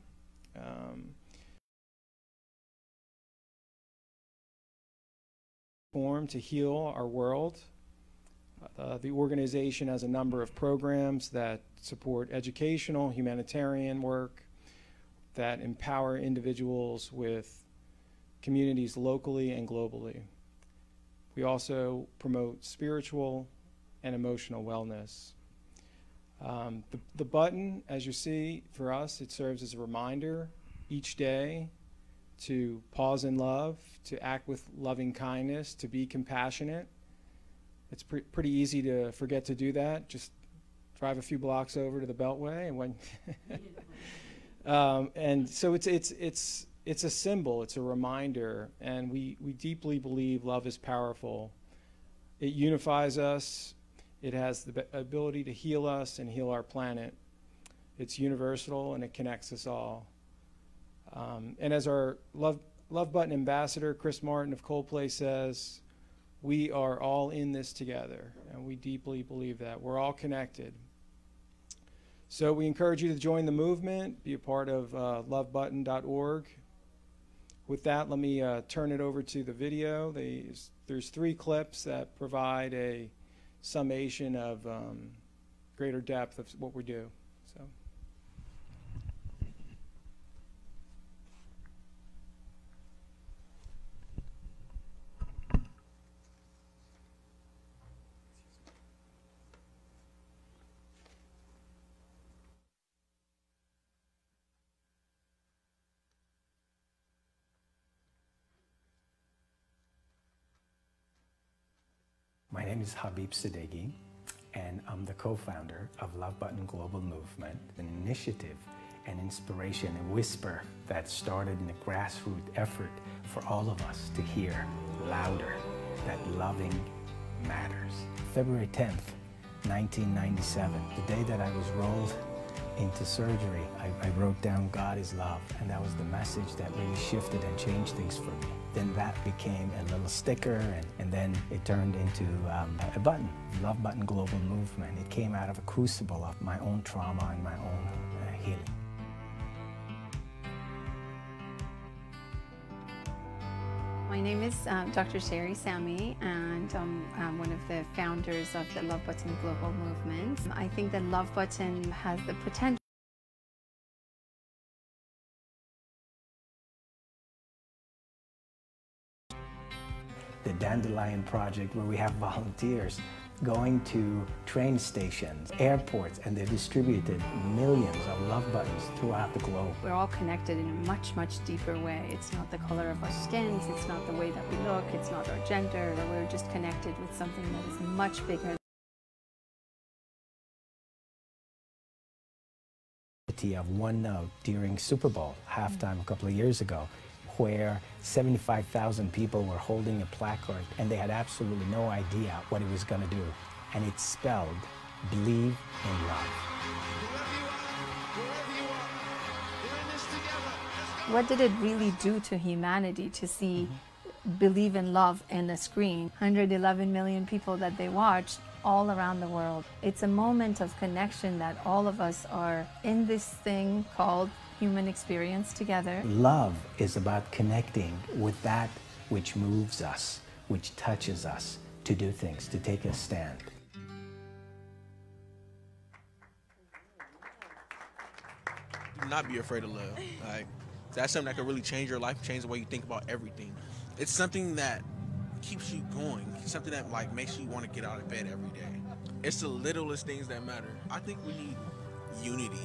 Form to heal our world. The organization has a number of programs that support educational, humanitarian work, that empower individuals with communities locally and globally. We also promote spiritual and emotional wellness. The button, as you see, for us, it serves as a reminder each day to pause in love, to act with loving kindness, to be compassionate. It's pretty easy to forget to do that. Just drive a few blocks over to the Beltway, and when and so it's a symbol, it's a reminder, and we deeply believe love is powerful. It unifies us. It has the ability to heal us and heal our planet. It's universal and it connects us all. And as our Love Button ambassador, Chris Martin of Coldplay, says, we are all in this together, and we deeply believe that. We're all connected. So we encourage you to join the movement, be a part of lovebutton.org. With that, let me turn it over to the video. There's 3 clips that provide a summation of greater depth of what we do. So. My name is Habib Sadeghi, and I'm the co-founder of Love Button Global Movement, an initiative and inspiration and whisper that started in a grassroots effort for all of us to hear louder that loving matters. February 10th, 1997, the day that I was rolled into surgery, I wrote down God is love, and that was the message that really shifted and changed things for me. Then that became a little sticker, and then it turned into a button, Love Button Global Movement. It came out of a crucible of my own trauma and my own healing. My name is Dr. Sherry Sami, and I'm one of the founders of the Love Button Global Movement. I think that Love Button has the potential the Dandelion Project, where we have volunteers going to train stations, airports, and they've distributed millions of love buttons throughout the globe. We're all connected in a much, much deeper way. It's not the color of our skins, it's not the way that we look, it's not our gender. We're just connected with something that is much bigger unity of one note during Super Bowl halftime a couple of years ago, where 75,000 people were holding a placard and they had absolutely no idea what it was going to do. And it spelled, believe in love. What did it really do to humanity to see Believe in Love in the screen? 111 million people that they watched all around the world. It's a moment of connection that all of us are in this thing called human experience together. Love is about connecting with that which moves us, which touches us to do things, to take a stand. Do not be afraid of love. Like, that's something that could really change your life, change the way you think about everything. It's something that keeps you going. It's something that like makes you want to get out of bed every day. It's the littlest things that matter. I think we need unity.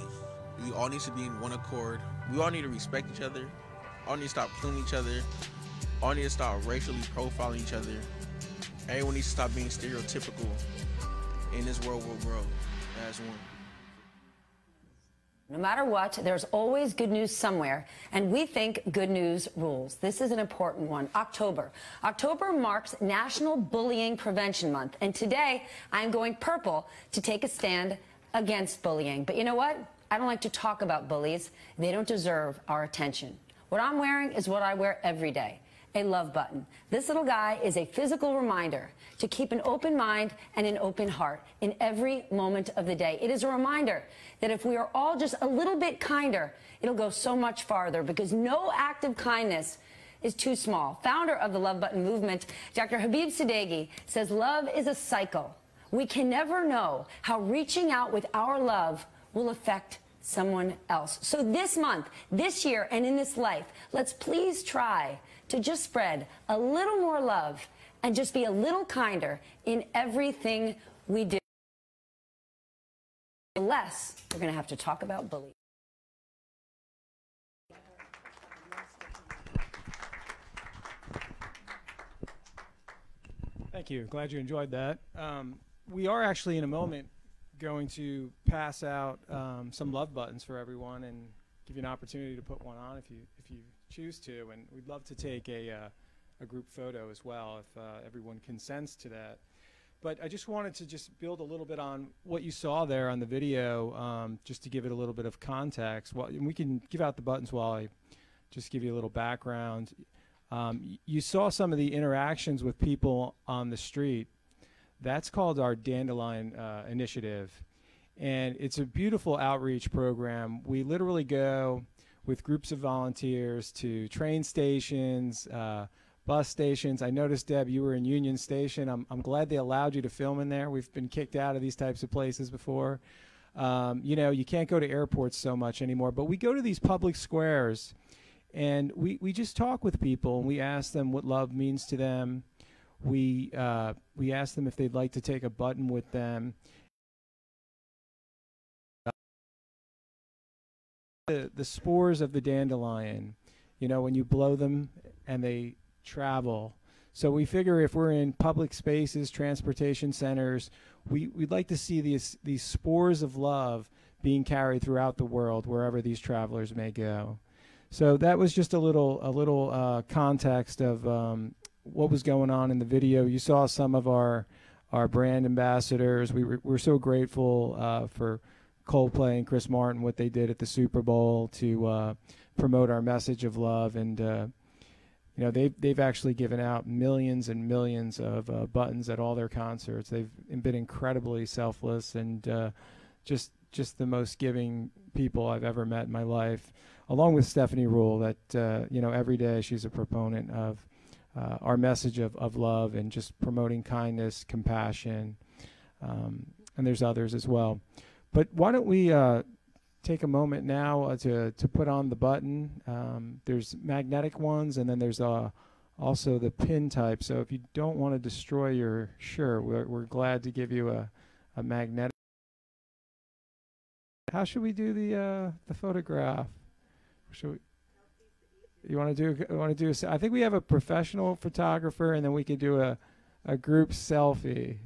We all need to be in one accord. We all need to respect each other. All need to stop killing each other. All need to stop racially profiling each other. Everyone needs to stop being stereotypical. In this world, we'll grow as one. No matter what, there's always good news somewhere, and we think good news rules. This is an important one. October. October marks National Bullying Prevention Month, and today I'm going purple to take a stand against bullying. But you know what? I don't like to talk about bullies. They don't deserve our attention. What I'm wearing is what I wear every day. A love button. This little guy is a physical reminder to keep an open mind and an open heart in every moment of the day. It is a reminder that if we are all just a little bit kinder, it'll go so much farther, because no act of kindness is too small. Founder of the Love Button movement, Dr. Habib Sadeghi, says love is a cycle. We can never know how reaching out with our love will affect someone else. So this month, this year, and in this life, let's please try to just spread a little more love and just be a little kinder in everything we do. Unless we're going to have to talk about bullying. Thank you. Glad you enjoyed that. We are actually in a moment going to pass out some love buttons for everyone and give you an opportunity to put one on if you choose to, and we'd love to take a group photo as well if everyone consents to that. But I just wanted to just build a little bit on what you saw there on the video, just to give it a little bit of context. Well, and we can give out the buttons while I just give you a little background. You saw some of the interactions with people on the street. That's called our Dandelion Initiative, and it's a beautiful outreach program. We literally go with groups of volunteers to train stations, bus stations. I noticed, Deb, you were in Union Station. I'm glad they allowed you to film in there. We've been kicked out of these types of places before. You know, you can't go to airports so much anymore, but we go to these public squares, and we just talk with people, and we ask them what love means to them. We ask them if they'd like to take a button with them. The spores of the dandelion, you know, when you blow them and they travel. So we figure if we're in public spaces, transportation centers, we'd like to see these spores of love being carried throughout the world wherever these travelers may go. So that was just a little context of what was going on in the video. You saw some of our brand ambassadors. We're so grateful for Coldplay and Chris Martin, what they did at the Super Bowl to promote our message of love. And you know, they've actually given out millions and millions of buttons at all their concerts. They've been incredibly selfless and just the most giving people I've ever met in my life, along with Stephanie Rule, that you know, every day she's a proponent of our message of love and just promoting kindness, compassion, and there's others as well. But why don't we take a moment now to put on the button. There's magnetic ones, and then there's also the pin type. So if you don't want to destroy your shirt, we're glad to give you a magnetic. How should we do the photograph? Should we? You want to do? I think we have a professional photographer, and then we could do a group selfie.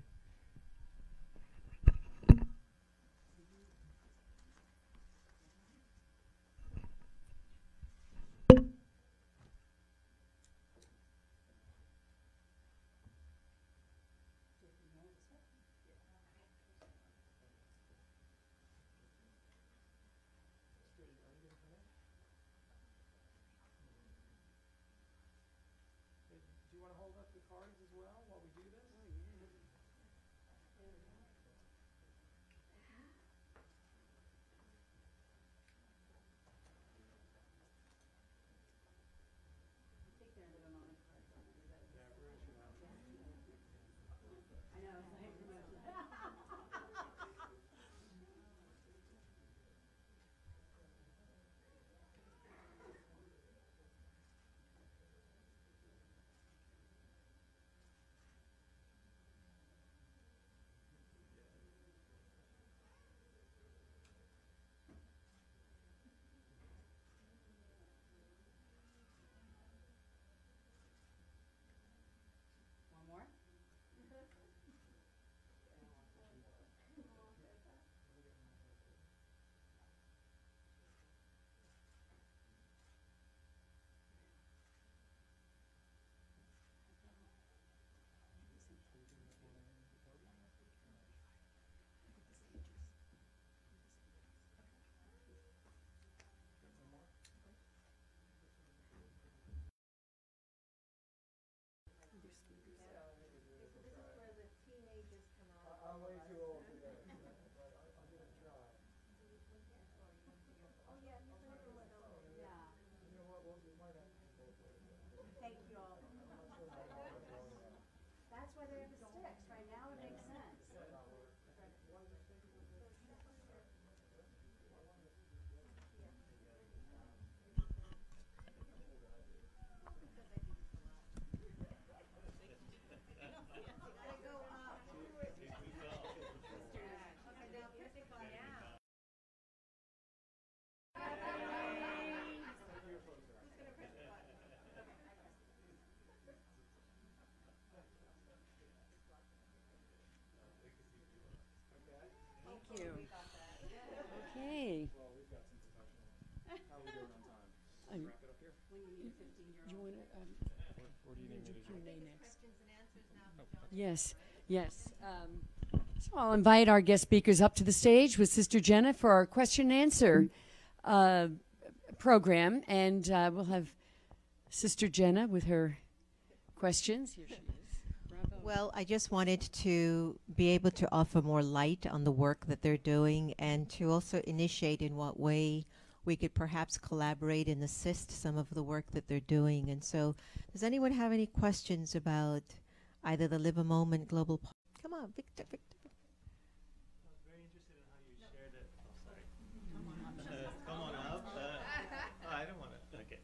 you. Okay. Yes, yes. So I'll invite our guest speakers up to the stage with Sister Jenna for our question and answer program. And we'll have Sister Jenna with her questions. Here she is. Bravo. Well, I just wanted to be able to offer more light on the work that they're doing and to also initiate in what way we could perhaps collaborate and assist some of the work that they're doing. And so does anyone have any questions about either the Live a Moment Global... Come on, Victor. I was very interested in how you shared it. Oh, sorry. Come on up. I don't want to. Okay.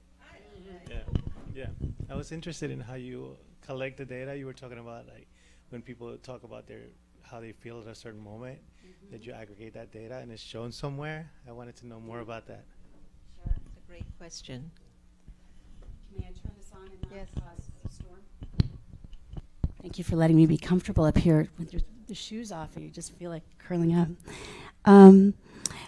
Yeah. I was interested in how you collect the data. You were talking about like when people talk about how they feel at a certain moment, that you aggregate that data and it's shown somewhere. I wanted to know more about that. Sure. It's a great question. May I turn this on and not Yes. cause a storm? Thank you for letting me be comfortable up here with the shoes off. You just feel like curling up.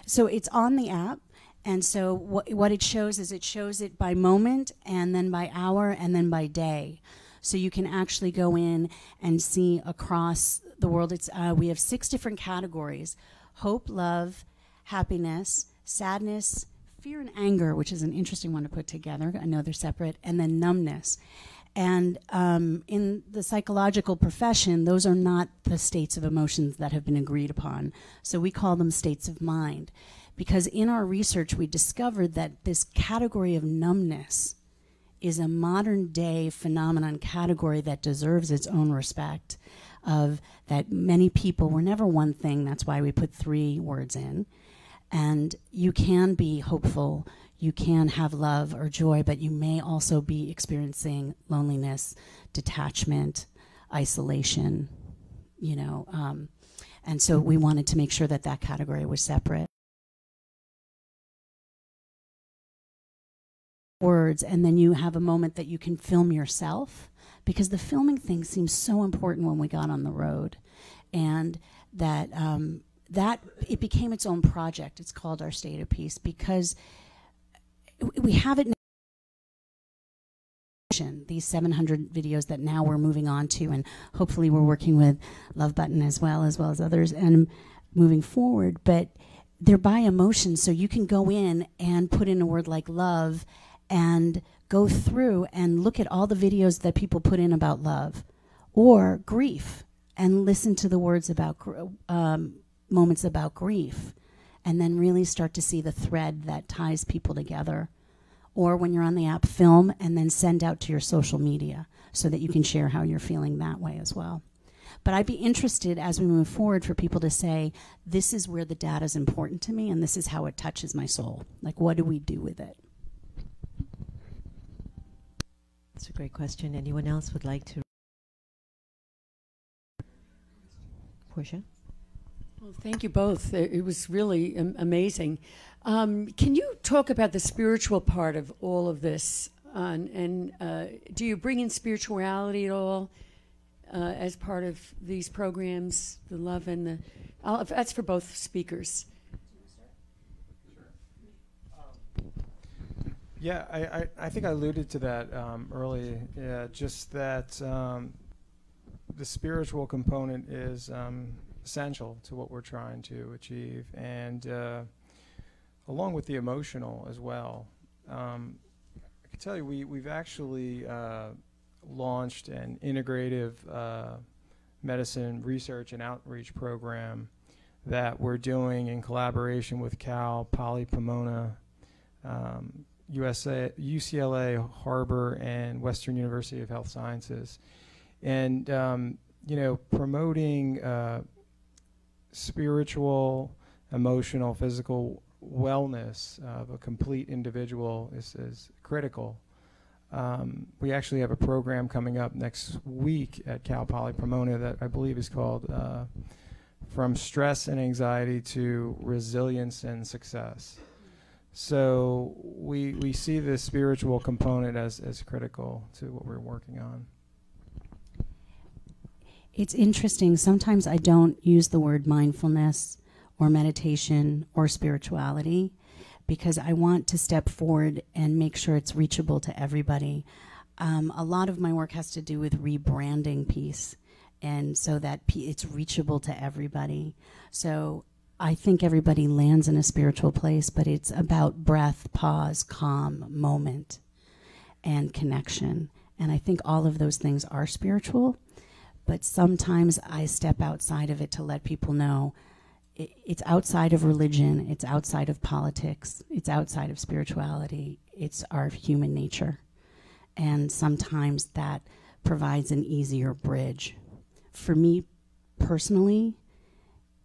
So it's on the app. And so what it shows is it shows it by moment and then by hour and then by day. So you can actually go in and see across the world. We have 6 different categories: hope, love, happiness, sadness, fear and anger, which is an interesting one to put together. I know they're separate, and then numbness. And in the psychological profession, those are not the states of emotions that have been agreed upon. So we call them states of mind. Because in our research, we discovered that this category of numbness is a modern day phenomenon category that deserves its own respect, of that many people were never one thing. That's why we put 3 words in. And you can be hopeful, you can have love or joy, but you may also be experiencing loneliness, detachment, isolation, and so we wanted to make sure that that category was separate. Words, and then you have a moment that you can film yourself, because the filming thing seems so important when we got on the road, and that it became its own project. It's called Our State of Peace, because we have it in these 700 videos that now we're moving on to, and hopefully we're working with Love Button as well as others and moving forward. But they're by emotion, so you can go in and put in a word like love and go through and look at all the videos that people put in about love, or grief, and listen to the words about moments about grief, and then really start to see the thread that ties people together. Or when you're on the app, film and then send out to your social media so that you can share how you're feeling that way as well. But I'd be interested as we move forward for people to say, this is where the data is important to me and this is how it touches my soul. Like, what do we do with it? That's a great question. Anyone else would like to? Portia? Well, thank you both. It was really amazing. Can you talk about the spiritual part of all of this? And do you bring in spirituality at all as part of these programs, the love and the... that's for both speakers. Yeah, I think I alluded to that earlier. Yeah, just that the spiritual component is essential to what we're trying to achieve, and along with the emotional as well. I can tell you we've actually launched an integrative medicine research and outreach program that we're doing in collaboration with Cal Poly Pomona, UCLA Harbor, and Western University of Health Sciences, and promoting spiritual, emotional, physical wellness of a complete individual is critical. We actually have a program coming up next week at Cal Poly Pomona that I believe is called From Stress and Anxiety to Resilience and Success. So we see the spiritual component as critical to what we're working on. It's interesting. Sometimes I don't use the word mindfulness or meditation or spirituality, because I want to step forward and make sure it's reachable to everybody. A lot of my work has to do with rebranding peace, and so that it's reachable to everybody. So I think everybody lands in a spiritual place, but it's about breath, pause, calm, moment, and connection. And I think all of those things are spiritual, but sometimes I step outside of it to let people know it's outside of religion, it's outside of politics, it's outside of spirituality, it's our human nature. And sometimes that provides an easier bridge. For me personally,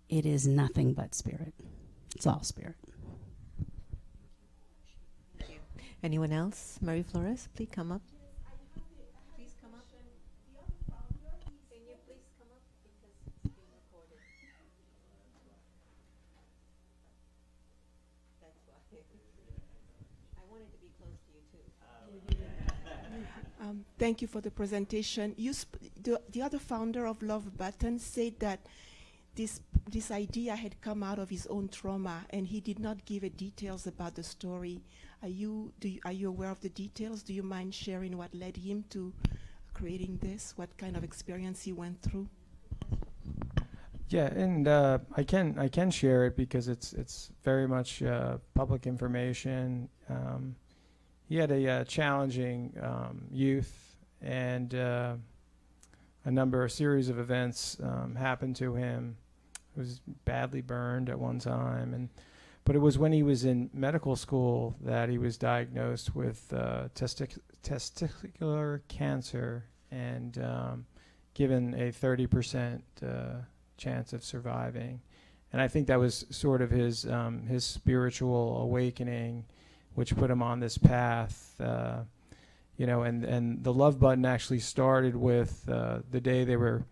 it is nothing but spirit. It's all spirit. Anyone else? Marie Flores, please come up. Please come up. Can you please come up because it's being recorded? That's why. I wanted to be close to you too. Thank you for the presentation. The other founder of Love Button said that this idea had come out of his own trauma, and he did not give details about the story. Are you aware of the details? Do you mind sharing what led him to creating this? What kind of experience he went through? Yeah, and I can share it because it's very much public information. He had a challenging youth, and a series of events happened to him. He was badly burned at one time, but it was when he was in medical school that he was diagnosed with testicular cancer and given a 30% chance of surviving. And I think that was sort of his spiritual awakening, which put him on this path. And the Love Button actually started with the day they were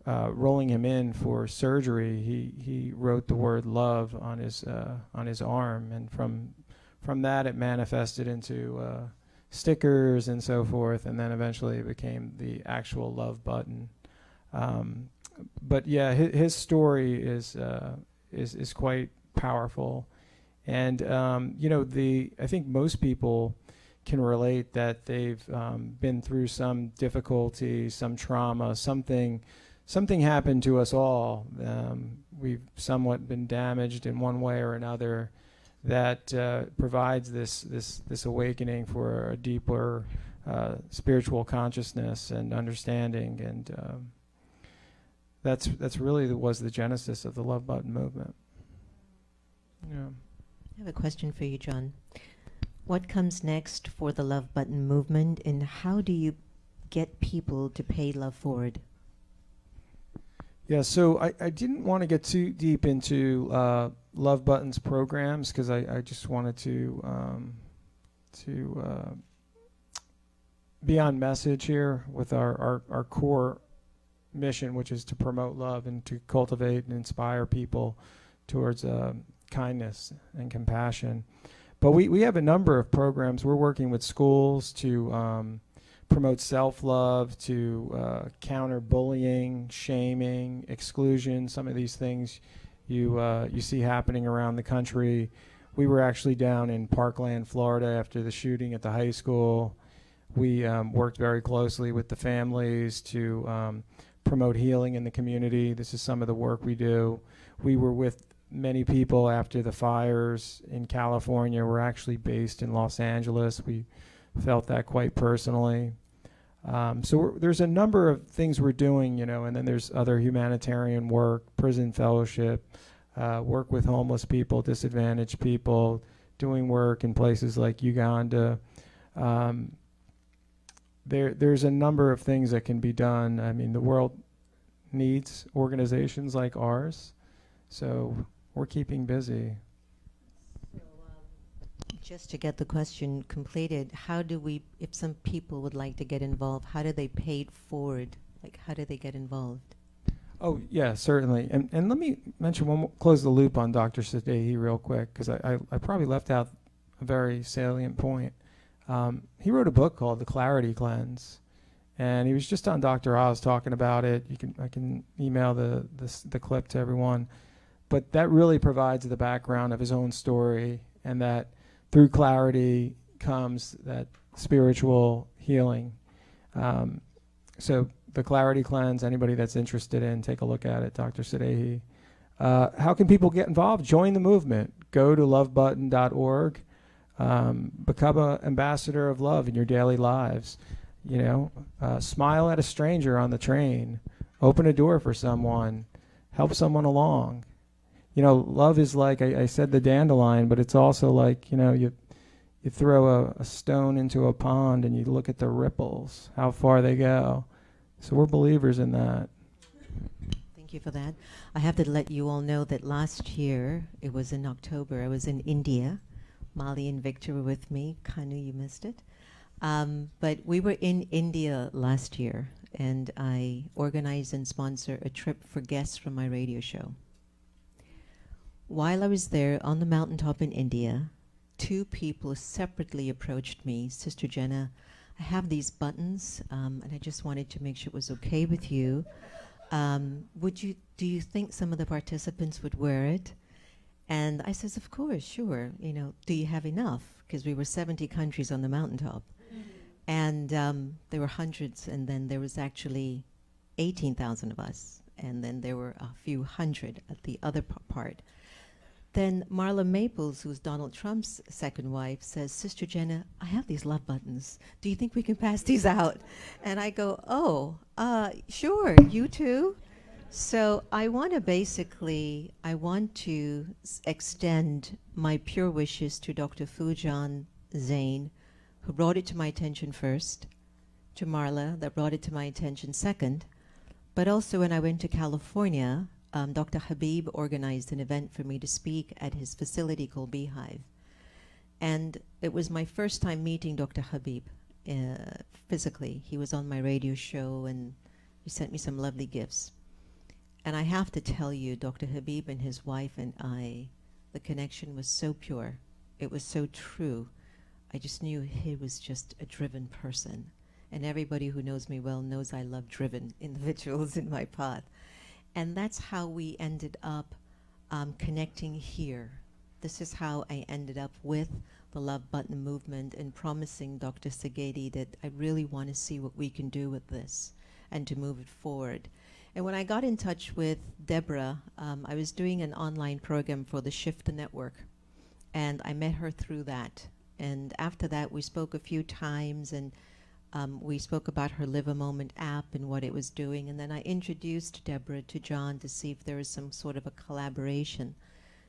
rolling him in for surgery. He wrote the word love on his arm, and from that it manifested into stickers and so forth, and then eventually it became the actual Love Button. But yeah, his story is quite powerful, and I think most people can relate that they've been through some difficulty, some trauma, something happened to us all. We've somewhat been damaged in one way or another that provides this awakening for a deeper spiritual consciousness and understanding, and that's really was the genesis of the Love Button movement. Yeah. I have a question for you, John. What comes next for the Love Button movement, and how do you get people to pay love forward? Yeah, so I didn't want to get too deep into Love Button's programs because I just wanted to be on message here with our core mission, which is to promote love and to cultivate and inspire people towards kindness and compassion. But we have a number of programs. We're working with schools to promote self-love, to counter bullying, shaming, exclusion, some of these things you see happening around the country. We were actually down in Parkland, Florida after the shooting at the high school. We worked very closely with the families to promote healing in the community. This is some of the work we do. We were with many people after the fires in California. We're actually based in Los Angeles. We felt that quite personally. So there's a number of things we're doing, and then there's other humanitarian work, prison fellowship, work with homeless people, disadvantaged people, doing work in places like Uganda. There's a number of things that can be done. I mean, the world needs organizations like ours, so we're keeping busy. Just to get the question completed, how do we, if some people would like to get involved, how do they pay it forward? Like, how do they get involved? Oh, yeah, certainly. And let me mention close the loop on Dr. Sadeghi real quick, because I probably left out a very salient point. He wrote a book called The Clarity Cleanse, and he was just on Dr. Oz talking about it. I can email the clip to everyone. but that really provides the background of his own story, and that through clarity comes that spiritual healing. So the Clarity Cleanse, anybody that's interested in, take a look at it, Dr. Sadehi. How can people get involved? Join the movement. Go to lovebutton.org. Become an ambassador of love in your daily lives. Smile at a stranger on the train. Open a door for someone. Help someone along. Love is like, I said the dandelion, but it's also like, you throw a stone into a pond and you look at the ripples, how far they go. So we're believers in that. Thank you for that. I have to let you all know that last year, it was in October, I was in India. Molly and Victor were with me. Kanu, you missed it. But we were in India last year, and I organized and sponsored a trip for guests from my radio show. While I was there on the mountaintop in India, 2 people separately approached me. Sister Jenna, I have these buttons, and I just wanted to make sure it was okay with you. Do you think some of the participants would wear it? And I says, of course, sure. Do you have enough? Because we were 70 countries on the mountaintop. And there were hundreds, and then there was actually 18,000 of us. And then there were a few hundred at the other part. Then Marla Maples, who's Donald Trump's second wife, says, Sister Jenna, I have these love buttons. Do you think we can pass these out? And I go, sure, you too? So I want to extend my pure wishes to Dr. Fujan Zain, who brought it to my attention first, to Marla, that brought it to my attention second. But also when I went to California, Dr. Habib organized an event for me to speak at his facility called Beehive. And it was my first time meeting Dr. Habib physically. He was on my radio show, and he sent me some lovely gifts. And I have to tell you, Dr. Habib and his wife and I, the connection was so pure. It was so true. I just knew he was just a driven person. And everybody who knows me well knows I love driven individuals in my path. And that's how we ended up connecting here. This is how I ended up with the Love Button movement and promising Dr. Segedi that I really want to see what we can do with this and to move it forward. And when I got in touch with Deborah, I was doing an online program for the Shift Network, and I met her through that. And after that, we spoke a few times, and we spoke about her Live a Moment app and what it was doing. And then I introduced Deborah to John to see if there was some sort of a collaboration.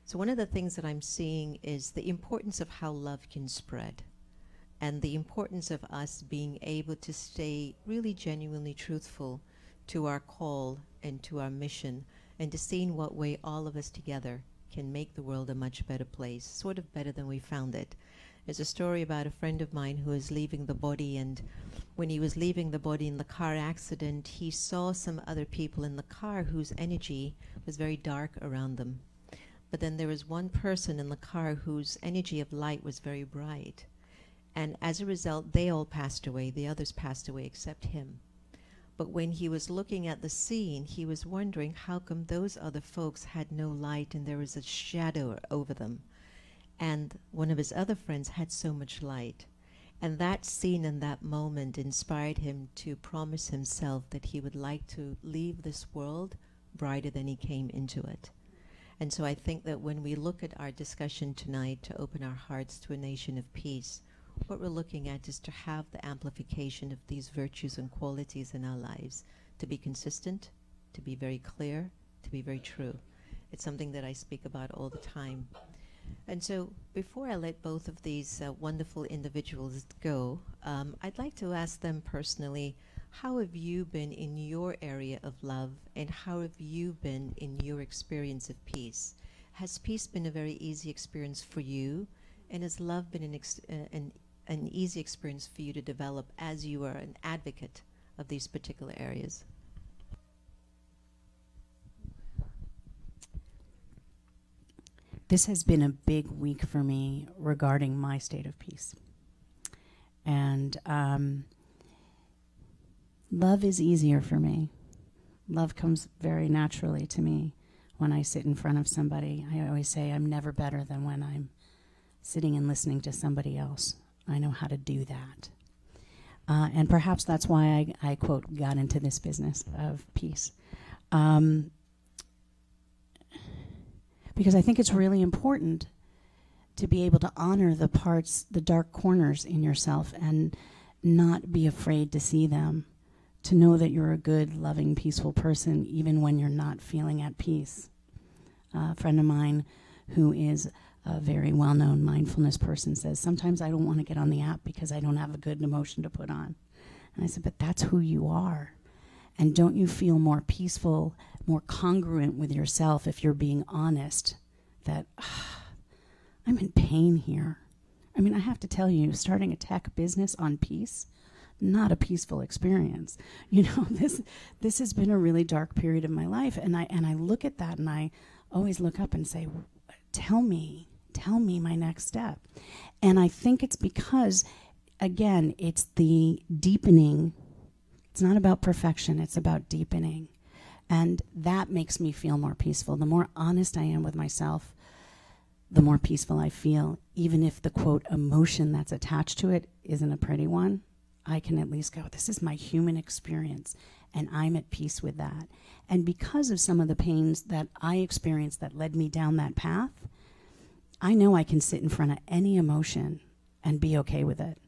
So one of the things that I'm seeing is the importance of how love can spread, and the importance of us being able to stay really genuinely truthful to our call and to our mission, and to see in what way all of us together can make the world a much better place, sort of better than we found it. There's a story about a friend of mine who was leaving the body, and when he was leaving the body in the car accident, he saw some other people in the car whose energy was very dark around them. But then there was one person in the car whose energy of light was very bright. And as a result, they all passed away. The others passed away except him. But when he was looking at the scene, he was wondering how come those other folks had no light and there was a shadow over them. And one of his other friends had so much light. And that scene and that moment inspired him to promise himself that he would like to leave this world brighter than he came into it. And so I think that when we look at our discussion tonight to open our hearts to a nation of peace, what we're looking at is to have the amplification of these virtues and qualities in our lives, to be consistent, to be very clear, to be very true. It's something that I speak about all the time. And so before I let both of these wonderful individuals go, I'd like to ask them personally, how have you been in your area of love, and how have you been in your experience of peace? Has peace been a very easy experience for you? And has love been an easy experience for you to develop as you are an advocate of these particular areas? This has been a big week for me regarding my state of peace. And love is easier for me. Love comes very naturally to me when I sit in front of somebody. I always say I'm never better than when I'm sitting and listening to somebody else. I know how to do that. And perhaps that's why I quote, got into this business of peace. Because I think it's really important to be able to honor the parts, the dark corners in yourself, and not be afraid to see them, to know that you're a good, loving, peaceful person even when you're not feeling at peace. A friend of mine who is a very well-known mindfulness person says, sometimes I don't want to get on the app because I don't have a good emotion to put on. And I said, but that's who you are. And don't you feel more peaceful, more congruent with yourself if you're being honest that I'm in pain here? I mean, I have to tell you, starting a tech business on peace, not a peaceful experience. You know, this has been a really dark period of my life, and I look at that and I always look up and say, tell me my next step. And I think it's because, again, it's the deepening. It's not about perfection, it's about deepening. And that makes me feel more peaceful. The more honest I am with myself, the more peaceful I feel. Even if the, quote, emotion that's attached to it isn't a pretty one, I can at least go, this is my human experience, and I'm at peace with that. And because of some of the pains that I experienced that led me down that path, I know I can sit in front of any emotion and be okay with it.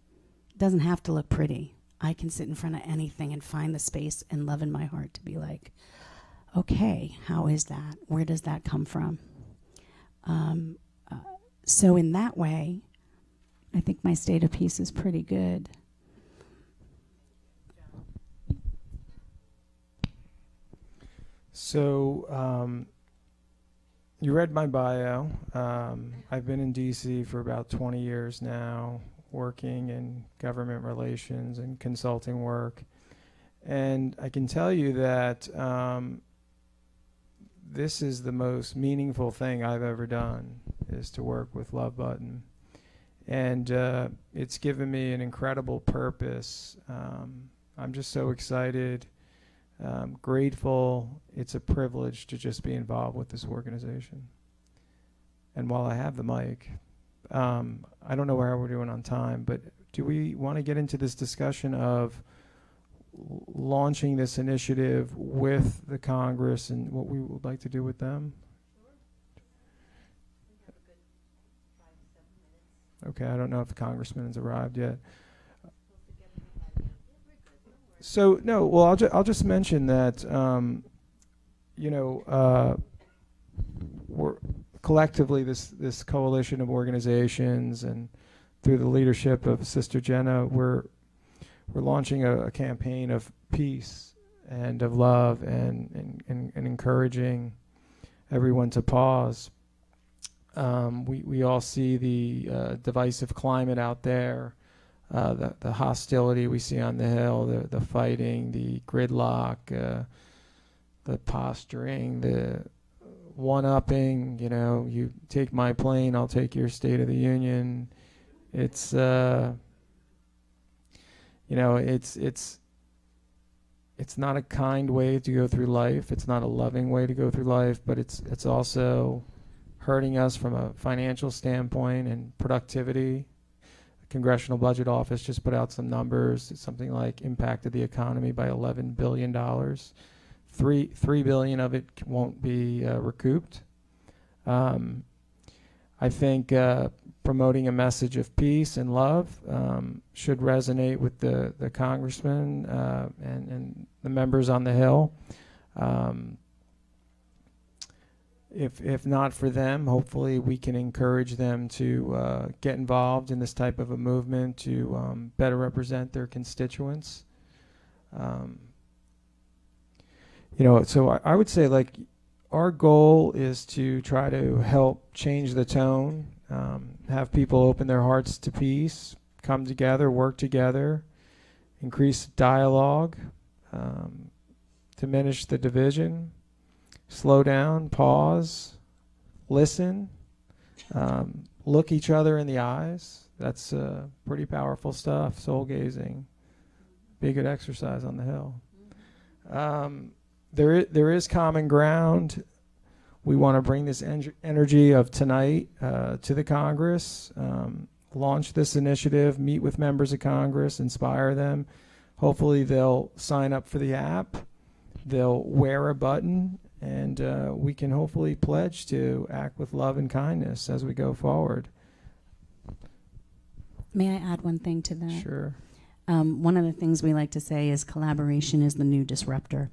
It doesn't have to look pretty. I can sit in front of anything and find the space and love in my heart to be like, okay, how is that? Where does that come from? So in that way, I think my state of peace is pretty good. So you read my bio. I've been in DC for about 20 years now, working in government relations and consulting work. And I can tell you that this is the most meaningful thing I've ever done, is to work with Love Button. And it's given me an incredible purpose. I'm just so excited, grateful. It's a privilege to just be involved with this organization. And while I have the mic, I don't know how we're doing on time, but do we want to get into this discussion of launching this initiative with the Congress and what we would like to do with them? Okay, I don't know if the congressman has arrived yet. So no, well, I'll just mention that we're collectively this coalition of organizations, and through the leadership of Sister Jenna, we're launching a campaign of peace and of love and encouraging everyone to pause. We all see the divisive climate out there, the hostility we see on the Hill, the fighting, the gridlock, the posturing, the one-upping. You know, you take my plane, I'll take your State of the Union. It's it's not a kind way to go through life. It's not a loving way to go through life, but it's also hurting us from a financial standpoint and productivity. The Congressional Budget Office just put out some numbers. It's something like impacted the economy by $11 billion. $3 billion of it won't be recouped. I think promoting a message of peace and love should resonate with the congressman and the members on the Hill. If not for them, hopefully we can encourage them to get involved in this type of a movement to better represent their constituents. So I would say, like, our goal is to try to help change the tone, have people open their hearts to peace, come together, work together, increase dialogue, diminish the division, slow down, pause, listen, look each other in the eyes. That's pretty powerful stuff, soul gazing. Be a good exercise on the Hill. There is common ground. we want to bring this energy of tonight to the Congress, launch this initiative, meet with members of Congress, inspire them. Hopefully they'll sign up for the app, they'll wear a button, and we can hopefully pledge to act with love and kindness as we go forward. May I add one thing to that? Sure. One of the things we like to say is collaboration is the new disruptor.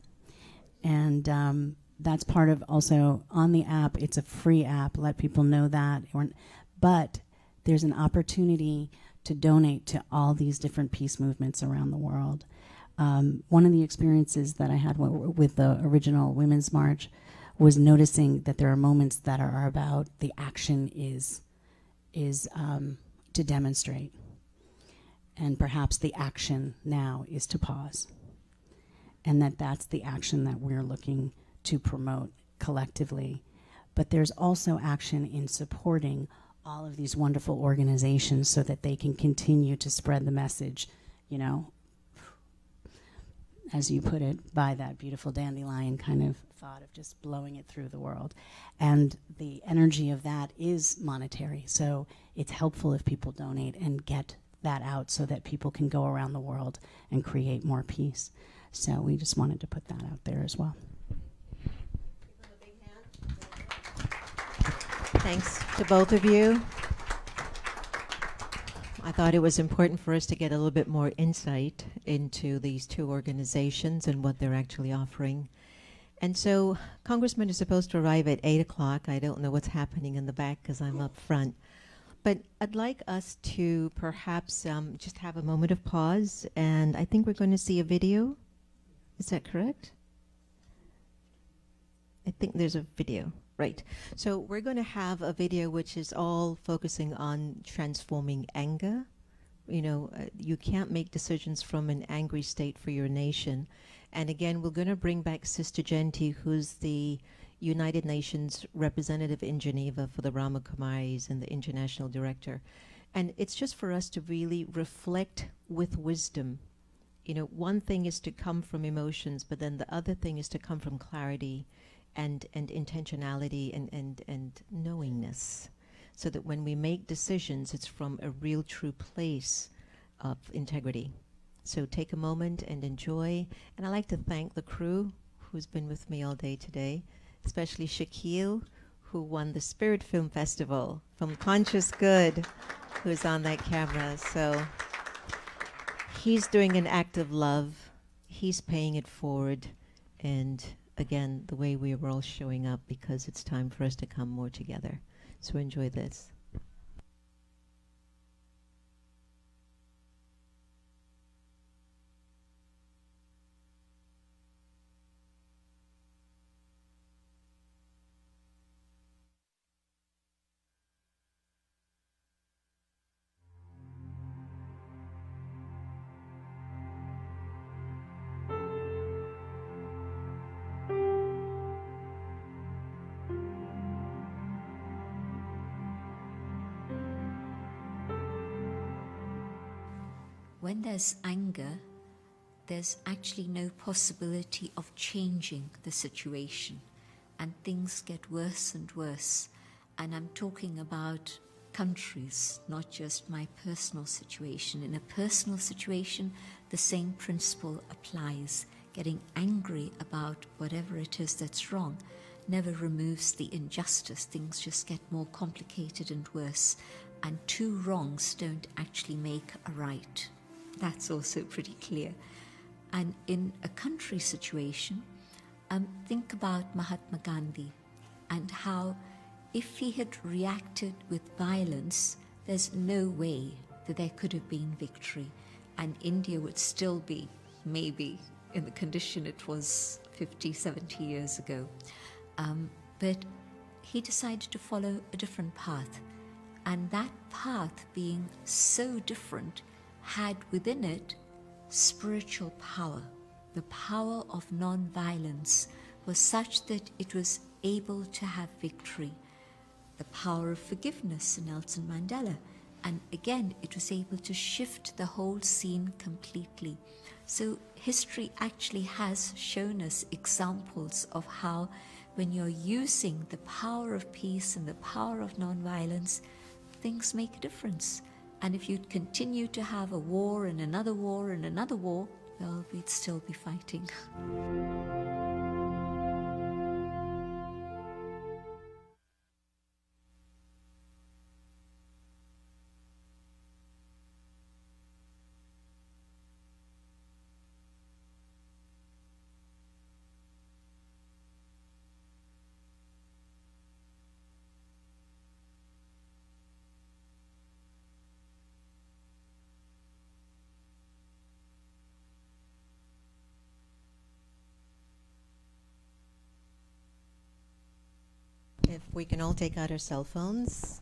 And that's part of also on the app. It's a free app. Let people know that. But there's an opportunity to donate to all these different peace movements around the world. One of the experiences that I had with the original Women's March was noticing that there are moments that are about the action is to demonstrate. And perhaps the action now is to pause. And that's the action that we're looking to promote collectively. But there's also action in supporting all of these wonderful organizations so that they can continue to spread the message, you know, as you put it, by that beautiful dandelion kind of thought of just blowing it through the world. And the energy of that is monetary. So it's helpful if people donate and get that out so that people can go around the world and create more peace. So we just wanted to put that out there as well. Thanks to both of you. I thought it was important for us to get a little bit more insight into these two organizations and what they're actually offering. And so Congressman is supposed to arrive at 8 o'clock. I don't know what's happening in the back because I'm up front. But I'd like us to perhaps just have a moment of pause, and I think we're going to see a video. Is that correct? I think there's a video, right. So we're going to have a video which is all focusing on transforming anger. You know, you can't make decisions from an angry state for your nation. And again, we're going to bring back Sister Genti, who's the United Nations representative in Geneva for the Rama Kumaris and the international director. And it's just for us to really reflect with wisdom. You know, one thing is to come from emotions, but then the other thing is to come from clarity and intentionality and knowingness, so that when we make decisions, it's from a real true place of integrity. So take a moment and enjoy. And I'd like to thank the crew who's been with me all day today, especially Shaquille, who won the Spirit Film Festival from Conscious Good, who's on that camera. So he's doing an act of love. He's paying it forward. And again, the way we are all showing up, because it's time for us to come more together. So enjoy this. When there's anger, there's actually no possibility of changing the situation, and things get worse and worse. And I'm talking about countries, not just my personal situation. In a personal situation, the same principle applies. Getting angry about whatever it is that's wrong never removes the injustice. Things just get more complicated and worse, and two wrongs don't actually make a right. That's also pretty clear. And in a country situation, think about Mahatma Gandhi and how if he had reacted with violence, there's no way that there could have been victory. And India would still be, maybe, in the condition it was 50, 70 years ago. But he decided to follow a different path. And that path, being so different, had within it spiritual power. The power of non-violence was such that it was able to have victory. The power of forgiveness in Nelson Mandela. And again, it was able to shift the whole scene completely. So history actually has shown us examples of how when you're using the power of peace and the power of nonviolence, things make a difference. And if you continue to have a war and another war and another war, well, we'd still be fighting. If we can all take out our cell phones,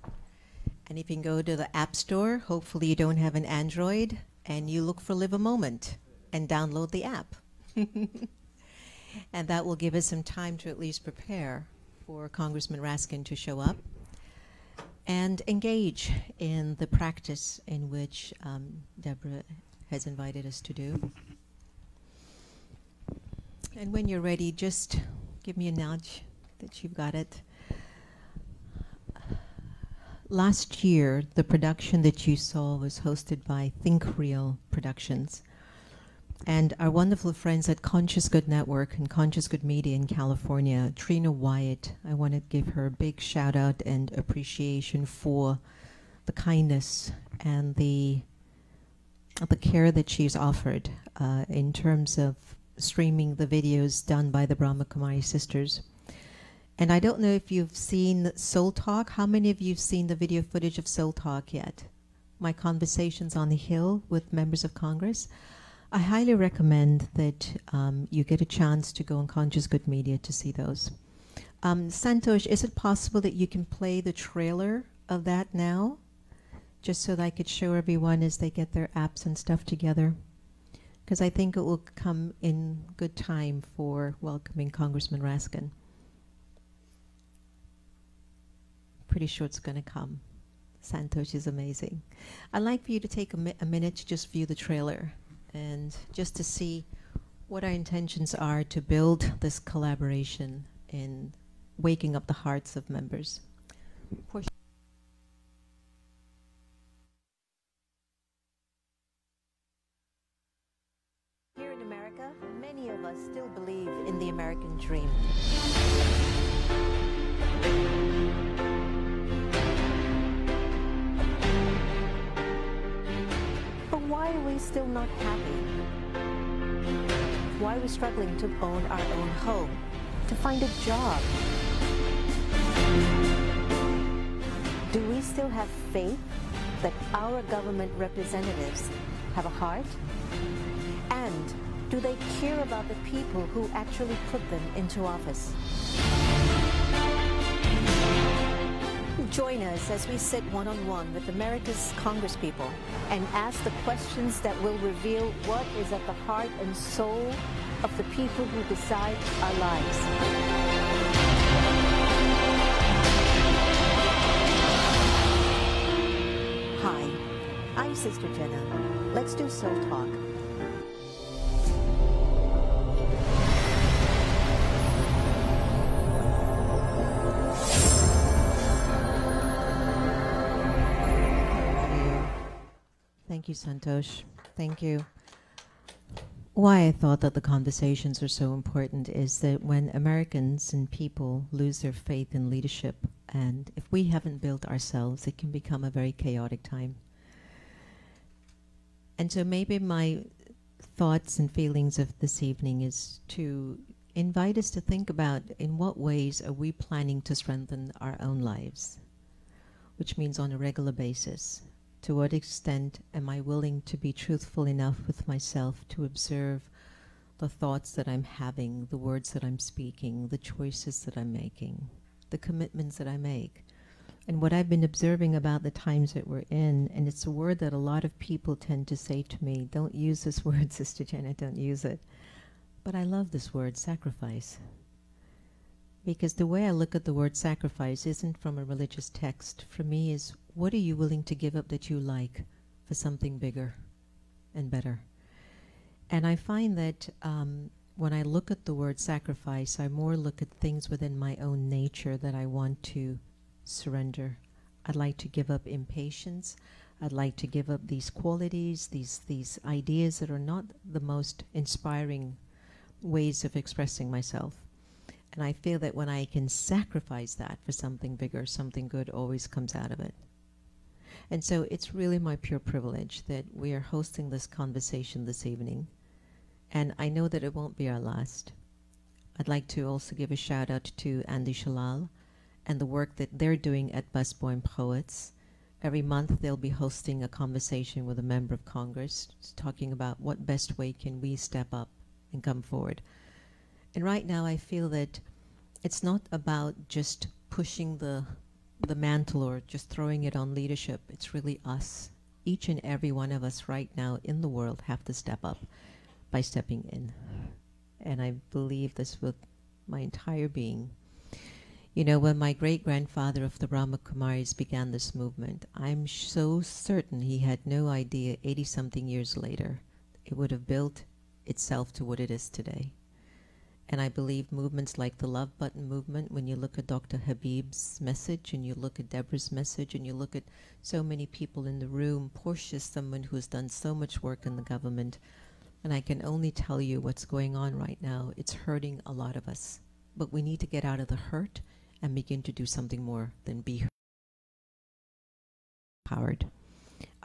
and if you can go to the App Store, hopefully you don't have an Android, and you look for Live a Moment and download the app. And that will give us some time to at least prepare for Congressman Raskin to show up and engage in the practice in which Deborah has invited us to do. And when you're ready, just give me a nudge that you've got it. Last year, the production that you saw was hosted by Think Real Productions. And our wonderful friends at Conscious Good Network and Conscious Good Media in California, Trina Wyatt, I want to give her a big shout out and appreciation for the kindness and the care that she's offered in terms of streaming the videos done by the Brahma Kumari sisters. And I don't know if you've seen Soul Talk. How many of you have seen the video footage of Soul Talk yet? My conversations on the Hill with members of Congress. I highly recommend that you get a chance to go on Conscious Good Media to see those. Santosh, is it possible that you can play the trailer of that now? Just so that I could show everyone as they get their apps and stuff together. Because I think it will come in good time for welcoming Congressman Raskin. Pretty sure it's going to come. Santosh is amazing. I'd like for you to take a minute to just view the trailer and just to see what our intentions are to build this collaboration in waking up the hearts of members. Here in America, many of us still believe in the American dream. But why are we still not happy? Why are we struggling to own our own home, to find a job? Do we still have faith that our government representatives have a heart? And do they care about the people who actually put them into office? Join us as we sit one-on-one with America's congresspeople and ask the questions that will reveal what is at the heart and soul of the people who decide our lives. Hi, I'm Sister Jenna. Let's do Soul Talk. Thank you, Santosh. Thank you. Why I thought that the conversations are so important is that when Americans and people lose their faith in leadership, and if we haven't built ourselves, it can become a very chaotic time. And so maybe my thoughts and feelings of this evening is to invite us to think about in what ways are we planning to strengthen our own lives, which means on a regular basis. To what extent am I willing to be truthful enough with myself to observe the thoughts that I'm having, the words that I'm speaking, the choices that I'm making, the commitments that I make? And what I've been observing about the times that we're in, and it's a word that a lot of people tend to say to me, don't use this word, Sister Jenna, don't use it. But I love this word, sacrifice. Because the way I look at the word sacrifice isn't from a religious text. For me is, what are you willing to give up that you like for something bigger and better? And I find that when I look at the word sacrifice, I more look at things within my own nature that I want to surrender. I'd like to give up impatience. I'd like to give up these qualities, these ideas that are not the most inspiring ways of expressing myself. And I feel that when I can sacrifice that for something bigger, something good always comes out of it. And so it's really my pure privilege that we are hosting this conversation this evening. And I know that it won't be our last. I'd like to also give a shout out to Andy Shalal and the work that they're doing at Busboy Poets. Every month they'll be hosting a conversation with a member of Congress, talking about what best way can we step up and come forward. And right now I feel that it's not about just pushing the mantle or just throwing it on leadership. It's really us. Each and every one of us right now in the world have to step up by stepping in. And I believe this with my entire being. You know, when my great-grandfather of the Brahma Kumaris began this movement, I'm so certain he had no idea 80-something years later it would have built itself to what it is today. And I believe movements like the Love Button movement, when you look at Dr. Habib's message and you look at Deborah's message and you look at so many people in the room, Portia's someone who has done so much work in the government, and I can only tell you what's going on right now. It's hurting a lot of us. But we need to get out of the hurt and begin to do something more than be empowered.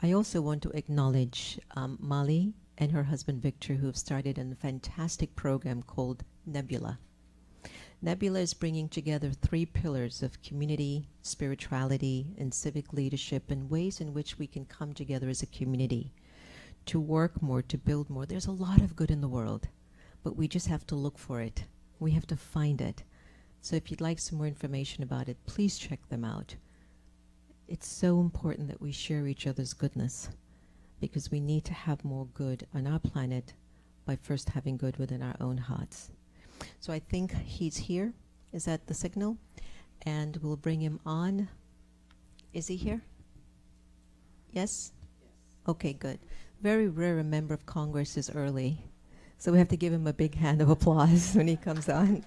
I also want to acknowledge Mali and her husband Victor, who have started a fantastic program called Nebula. Nebula is bringing together 3 pillars of community, spirituality, and civic leadership, and ways in which we can come together as a community to work more, to build more. There's a lot of good in the world, but we just have to look for it. We have to find it. So if you'd like some more information about it, please check them out. It's so important that we share each other's goodness, because we need to have more good on our planet by first having good within our own hearts. So I think he's here. Is that the signal? And we'll bring him on. Is he here? Yes? Okay, good. Very rare a member of Congress is early, so we have to give him a big hand of applause when he comes on.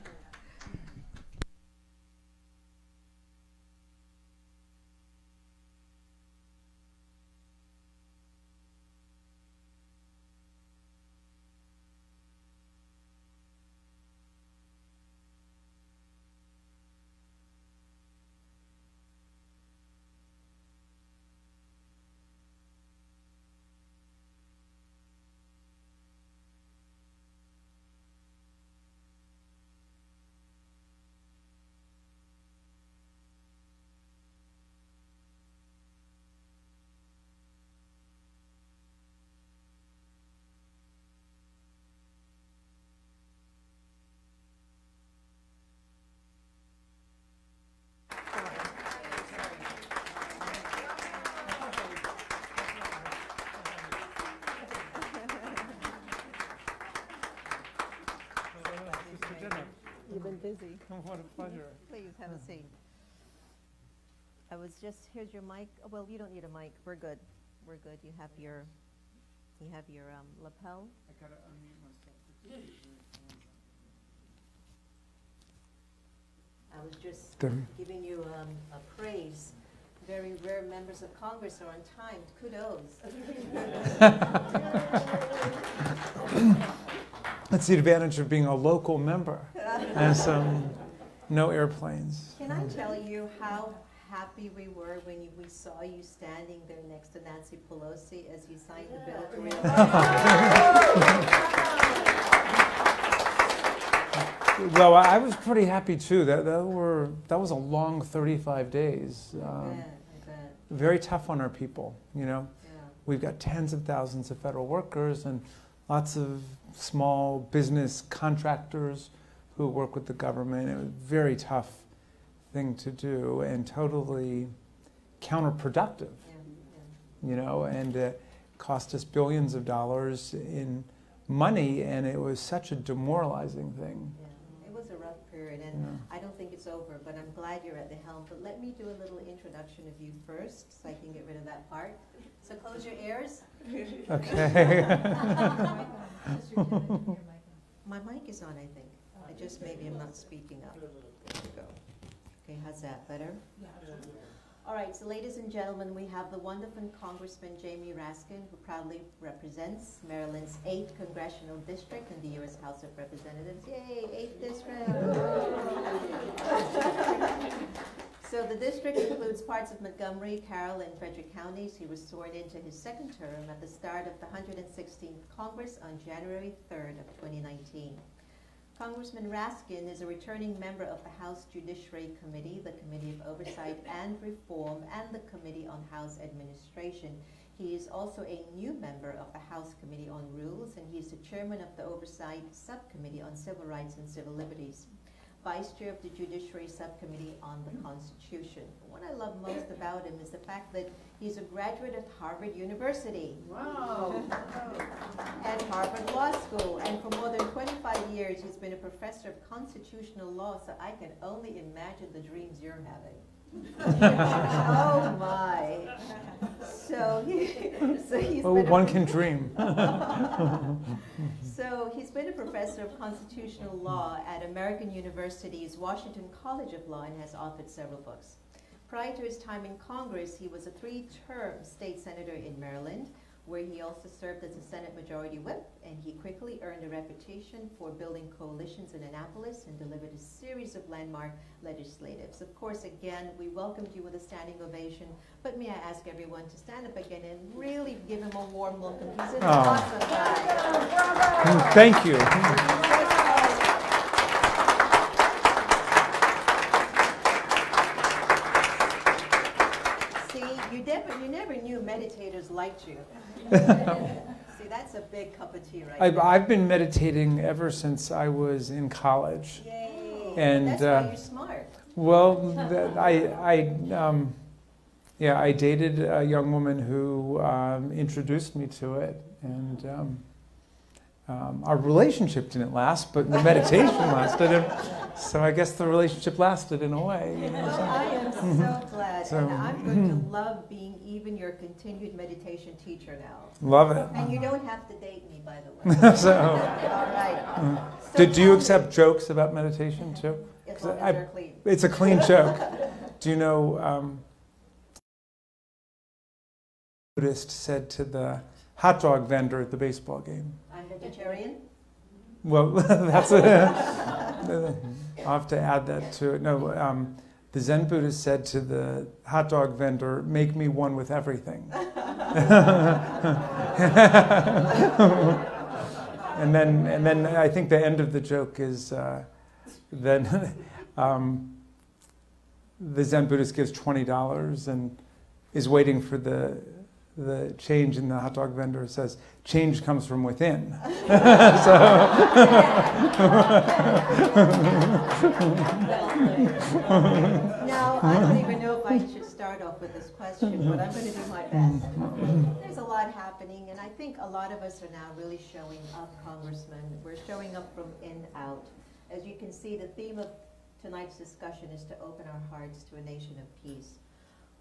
You've been busy. Oh, what a pleasure. Please have a seat. I was just, here's your mic. Oh, well, you don't need a mic. We're good. We're good. You have your lapel. I gotta unmute myself. I was just giving you a praise. Very rare members of Congress are on time. Kudos. That's the advantage of being a local member. And no airplanes. Can I tell you how happy we were when we saw you standing there next to Nancy Pelosi as you signed the bill to Well, I was pretty happy too. That was a long 35 days. I bet. Very tough on our people, you know. Yeah. We've got tens of thousands of federal workers and lots of small business contractors who work with the government. It was a very tough thing to do and totally counterproductive, you know, and it cost us billions of dollars in money, and it was such a demoralizing thing. Yeah, it was a rough period, and I don't think it's over, but I'm glad you're at the helm. But let me do a little introduction of you first, so I can get rid of that part. So close your ears. Okay. My mic is on, I think. I just maybe I'm not speaking up. There we go. Okay, how's that? Better? Yeah. All right, so ladies and gentlemen, we have the wonderful Congressman Jamie Raskin, who proudly represents Maryland's 8th Congressional District in the U.S. House of Representatives. Yay, 8th District! So the district includes parts of Montgomery, Carroll, and Frederick counties. He was sworn into his second term at the start of the 116th Congress on January 3rd of 2019. Congressman Raskin is a returning member of the House Judiciary Committee, the Committee of Oversight and Reform, and the Committee on House Administration. He is also a new member of the House Committee on Rules, and he is the chairman of the Oversight Subcommittee on Civil Rights and Civil Liberties, vice chair of the Judiciary Subcommittee on the Constitution. What I love most about him is the fact that he's a graduate of Harvard University. Wow! And Harvard Law School. And for more than 25 years, he's been a professor of constitutional law, so I can only imagine the dreams you're having. Oh my. So he's well, one can dream. So he's been a professor of constitutional law at American University's Washington College of Law and has authored several books. Prior to his time in Congress, he was a 3-term state senator in Maryland, where he also served as a Senate Majority Whip, and he quickly earned a reputation for building coalitions in Annapolis and delivered a series of landmark legislatives. Of course, again, we welcomed you with a standing ovation, but may I ask everyone to stand up again and really give him a warm welcome. He's an awesome guy. Thank you. You never knew meditators liked you. See, that's a big cup of tea right there. I've been meditating ever since I was in college. Yay. And that's why you're smart. Well, I dated a young woman who introduced me to it, and our relationship didn't last, but the meditation lasted. And so I guess the relationship lasted in a way. You know, so. I am so glad, and I'm going to love being even your continued meditation teacher now. Love it. And you don't have to date me, by the way. So, all right. So do you accept jokes about meditation too? As long as they're clean. It's a clean joke. Do you know? Buddhist said to the hot dog vendor at the baseball game. I'm vegetarian. Well, that's I'll have to add that to it. No, the Zen Buddhist said to the hot dog vendor, "Make me one with everything." and then I think the end of the joke is then the Zen Buddhist gives $20 and is waiting for the change, and the hot dog vendor says, "Change comes from within." Now, I don't even know if I should start off with this question, but I'm going to do my best. There's a lot happening, and I think a lot of us are now really showing up, Congressman. We're showing up from in out. As you can see, the theme of tonight's discussion is to open our hearts to a nation of peace.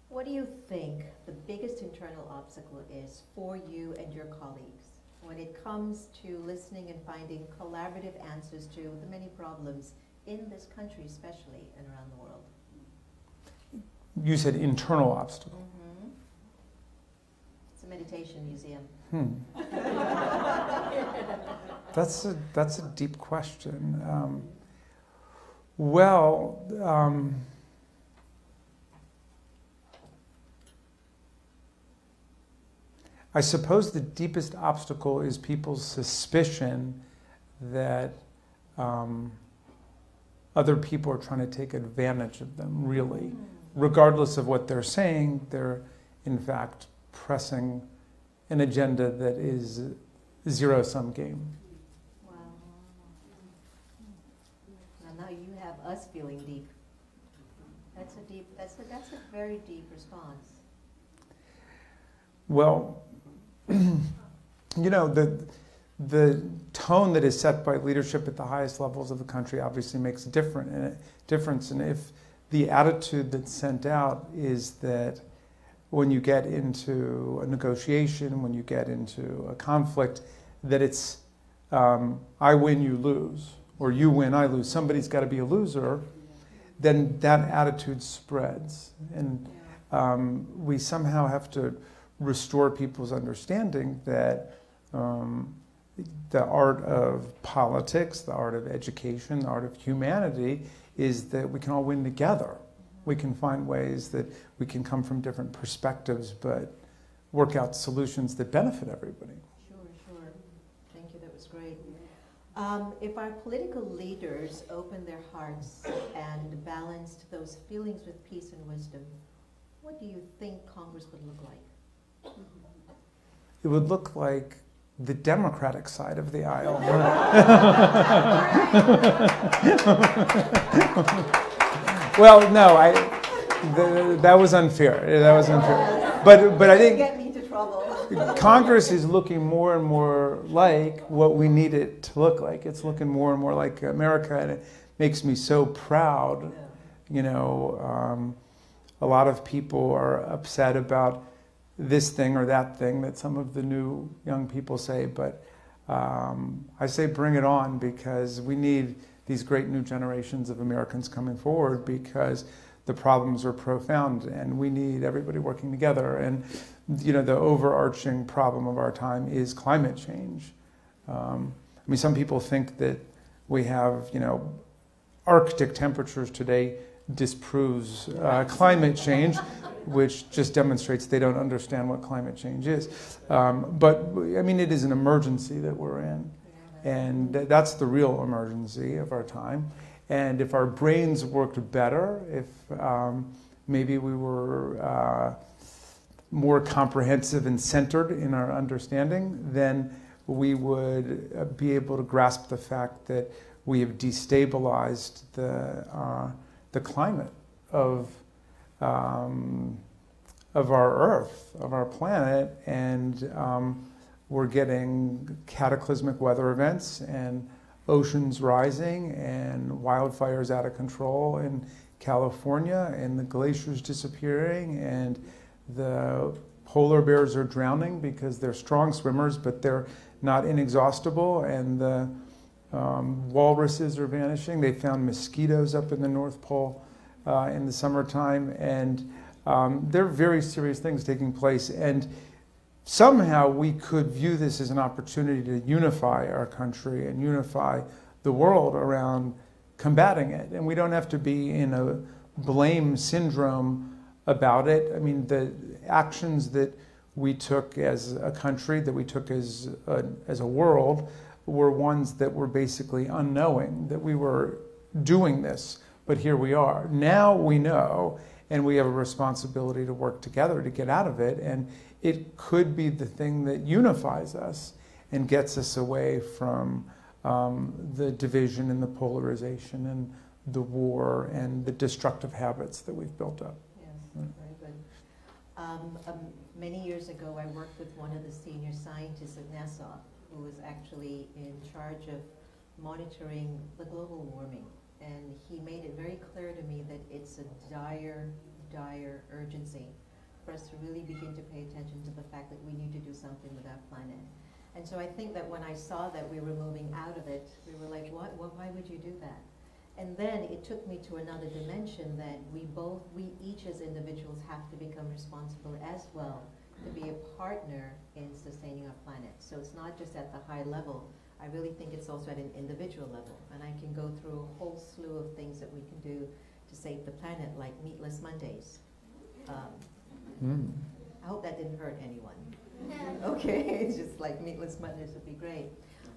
What do you think the biggest internal obstacle is for you and your colleagues when it comes to listening and finding collaborative answers to the many problems in this country, especially, and around the world? You said internal obstacle. Mm-hmm. It's a meditation museum. That's a deep question. I suppose the deepest obstacle is people's suspicion that other people are trying to take advantage of them, really. Regardless of what they're saying, they're in fact pressing an agenda that is a zero-sum game. Wow. Now you have us feeling deep. That's a very deep response. Well, you know, the tone that is set by leadership at the highest levels of the country obviously makes a difference. And if the attitude that's sent out is that when you get into a negotiation, when you get into a conflict, that it's I win, you lose, or you win, I lose. Somebody's got to be a loser. Then that attitude spreads, and we somehow have to restore people's understanding that the art of politics, the art of education, the art of humanity is that we can all win together. We can find ways that we can come from different perspectives, but work out solutions that benefit everybody. Sure. Thank you, that was great. If our political leaders opened their hearts and balanced those feelings with peace and wisdom, what do you think Congress would look like? It would look like the Democratic side of the aisle. Well, no, that was unfair. That was unfair. But I think get me into trouble. Congress is looking more and more like what we need it to look like. It's looking more and more like America, and it makes me so proud. You know, a lot of people are upset about this thing or that thing that some of the new young people say, but I say bring it on, because we need these great new generations of Americans coming forward, because the problems are profound and we need everybody working together. And you know, the overarching problem of our time is climate change. I mean, some people think that we have, you know, Arctic temperatures today disproves climate change, which just demonstrates they don't understand what climate change is. But I mean, it is an emergency that we're in, and that's the real emergency of our time. And if our brains worked better, if maybe we were more comprehensive and centered in our understanding, then we would be able to grasp the fact that we have destabilized the climate of our Earth, of our planet, and we're getting cataclysmic weather events and oceans rising and wildfires out of control in California, and the glaciers disappearing, and the polar bears are drowning because they're strong swimmers, but they're not inexhaustible, and the walruses are vanishing. They found mosquitoes up in the North Pole in the summertime, and there are very serious things taking place. And somehow we could view this as an opportunity to unify our country and unify the world around combating it. And we don't have to be in a blame syndrome about it. I mean, the actions that we took as a country, that we took as a world, were ones that were basically unknowing that we were doing this. But here we are. Now we know, and we have a responsibility to work together to get out of it. And it could be the thing that unifies us and gets us away from the division and the polarization and the war and the destructive habits that we've built up. Yes, very good. Many years ago, I worked with one of the senior scientists at NASA, who was actually in charge of monitoring the global warming. And he made it very clear to me that it's a dire, dire urgency for us to really begin to pay attention to the fact that we need to do something with our planet. And so I think that when I saw that we were moving out of it, we were like, what? Why would you do that? And then it took me to another dimension that we each as individuals have to become responsible as well to be a partner in sustaining our planet. So it's not just at the high level. I really think it's also at an individual level. And I can go through a whole slew of things that we can do to save the planet, like meatless Mondays. I hope that didn't hurt anyone. Okay, it's just like meatless Mondays would be great.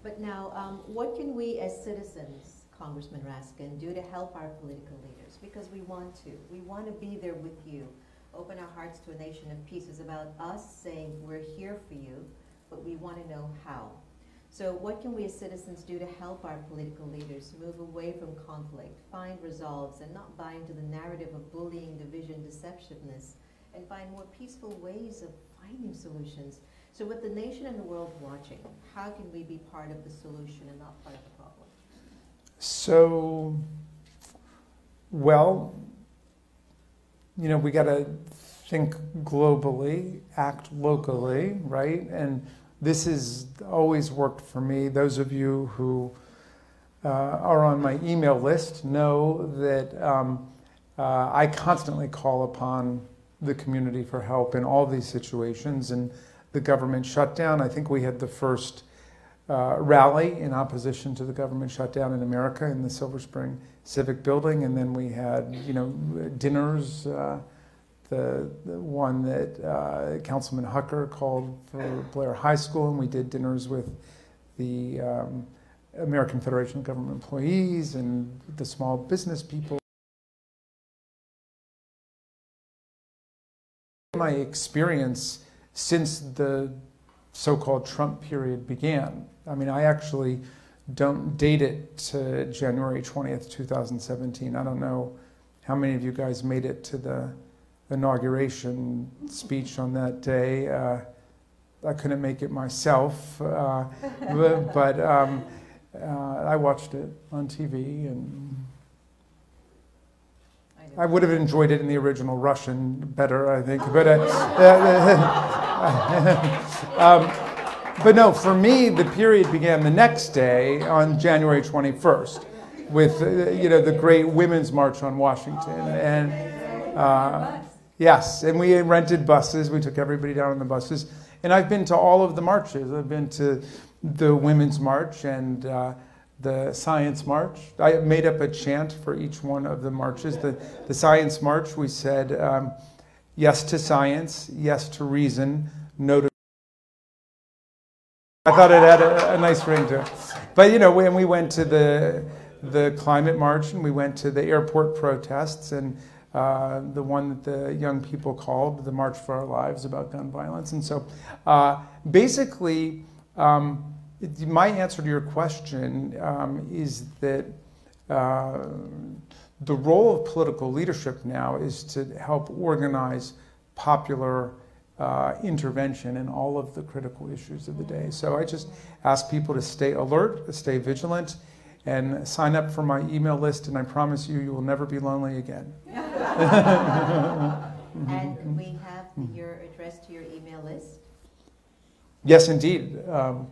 But now, what can we as citizens, Congressman Raskin, do to help our political leaders? Because we want to. We want to be there with you. Open our hearts to a nation of peace is about us saying we're here for you, but we want to know how. So what can we as citizens do to help our political leaders move away from conflict, find resolves, and not buy into the narrative of bullying, division, deceptiveness, and find more peaceful ways of finding solutions? So with the nation and the world watching, how can we be part of the solution and not part of the problem? So, well, you know, we got to think globally, act locally, right? And this has always worked for me. Those of you who are on my email list know that I constantly call upon the community for help in all these situations. And the government shutdown, I think we had the first rally in opposition to the government shutdown in America in the Silver Spring Civic Building, and then we had, you know, dinners. The one that Councilman Hucker called for Blair High School, and we did dinners with the American Federation of Government Employees and the small business people. My experience since the so-called Trump period began. I mean, I actually don't date it to January 20th, 2017. I don't know how many of you guys made it to the inauguration speech on that day. I couldn't make it myself, but I watched it on TV, and I would have enjoyed it in the original Russian better, I think. But no, for me, the period began the next day on January 21st with you know, the great Women's March on Washington, and yes, and we rented buses. We took everybody down on the buses, and I've been to all of the marches. I've been to the Women's March and the Science March. I made up a chant for each one of the marches. The Science March, we said, yes to science, yes to reason, no to... I thought it had a nice ring to it. But, you know, when we went to the Climate March, and we went to the airport protests, and the one that the young people called the March for Our Lives about gun violence. And so basically, my answer to your question is that the role of political leadership now is to help organize popular intervention in all of the critical issues of the day. So I just ask people to stay alert, stay vigilant, and sign up for my email list, and I promise you, you will never be lonely again. And we have your address to your email list? Yes, indeed. Do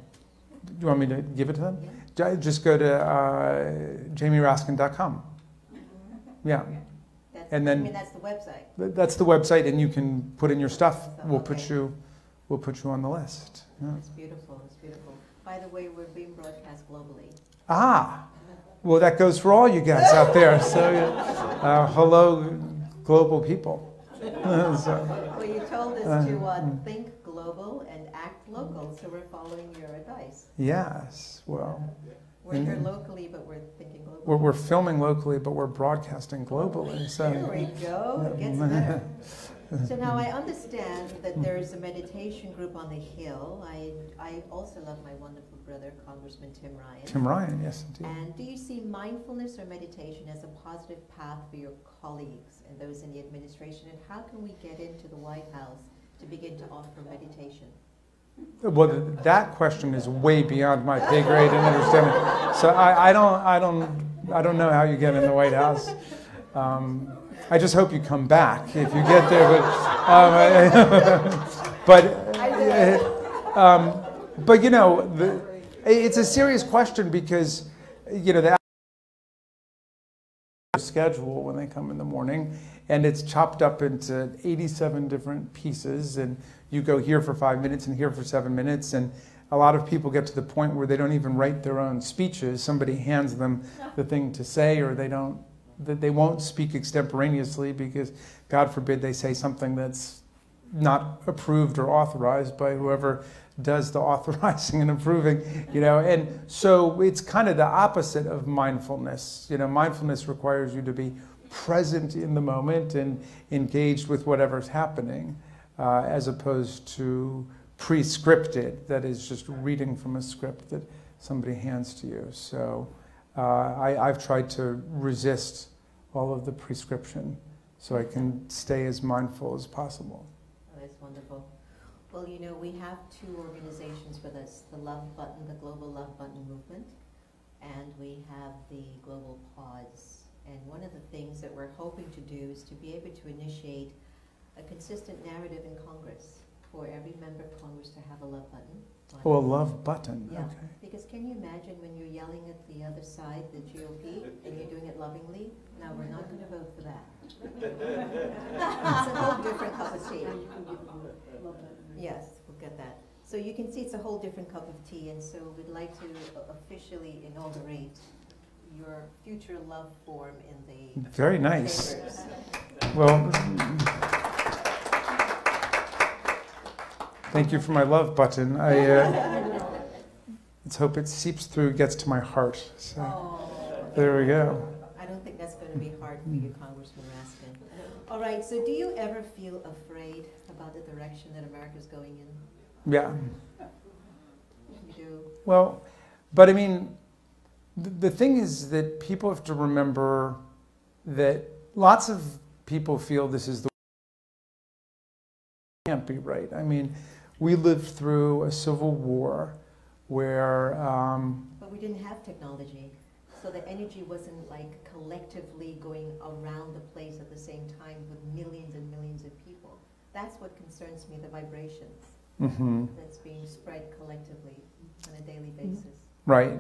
you want me to give it to them? Yeah. Just go to jamieraskin.com. Yeah. And then, I mean, that's the website. That's the website, and you can put in your stuff. We'll put you on the list. Yeah. It's beautiful. It's beautiful. By the way, we're being broadcast globally. Ah, well, that goes for all you guys out there. So, hello, global people. Well, you told us to think global and act local, so we're following your advice. Yes, well. We're here locally, but we're thinking globally. We're filming locally, but we're broadcasting globally. So. There we go. It gets better. So now I understand that there's a meditation group on the Hill. I also love my wonderful brother, Congressman Tim Ryan. Tim Ryan, yes, indeed. And do you see mindfulness or meditation as a positive path for your colleagues and those in the administration? And how can we get into the White House to begin to offer meditation? Well, that question is way beyond my pay grade and understanding. So I don't know how you get in the White House. I just hope you come back if you get there. But you know, it's a serious question because you know the schedule when they come in the morning, and it's chopped up into 87 different pieces, and you go here for 5 minutes and here for 7 minutes, and a lot of people get to the point where they don't even write their own speeches. Somebody hands them the thing to say, or they won't speak extemporaneously because, God forbid, they say something that's not approved or authorized by whoever does the authorizing and approving, you know. And so it's kind of the opposite of mindfulness. You know, mindfulness requires you to be present in the moment and engaged with whatever's happening, as opposed to pre-scripted, that is just reading from a script that somebody hands to you. So I've tried to resist all of the prescription so I can stay as mindful as possible. Oh, that's wonderful. Well, you know, we have two organizations with us, the Love Button, the Global Love Button Movement, and we have the Global Pods. And one of the things that we're hoping to do is to be able to initiate a consistent narrative in Congress for every member of Congress to have a love button, Oh, a love button. Yeah, Okay. because can you imagine when you're yelling at the other side, the GOP, and you're doing it lovingly? No, we're not going to vote for that. It's a whole different cup of tea. Yes, we'll get that. So you can see it's a whole different cup of tea, and so we'd like to officially inaugurate your future love form in the Very nice. chambers. Well, thank you for my love button. Let's hope it seeps through, gets to my heart. So there we go. I don't think that's going to be hard for you, Congressman Raskin. All right, so do you ever feel afraid about the direction that America's going in? Yeah. You do? Well, but I mean, the thing is that people have to remember that lots of people feel this is the can't be right. I mean, we lived through a civil war where But we didn't have technology, so the energy wasn't like collectively going around the place at the same time with millions and millions of people. That's what concerns me, the vibrations that's being spread collectively on a daily basis. right.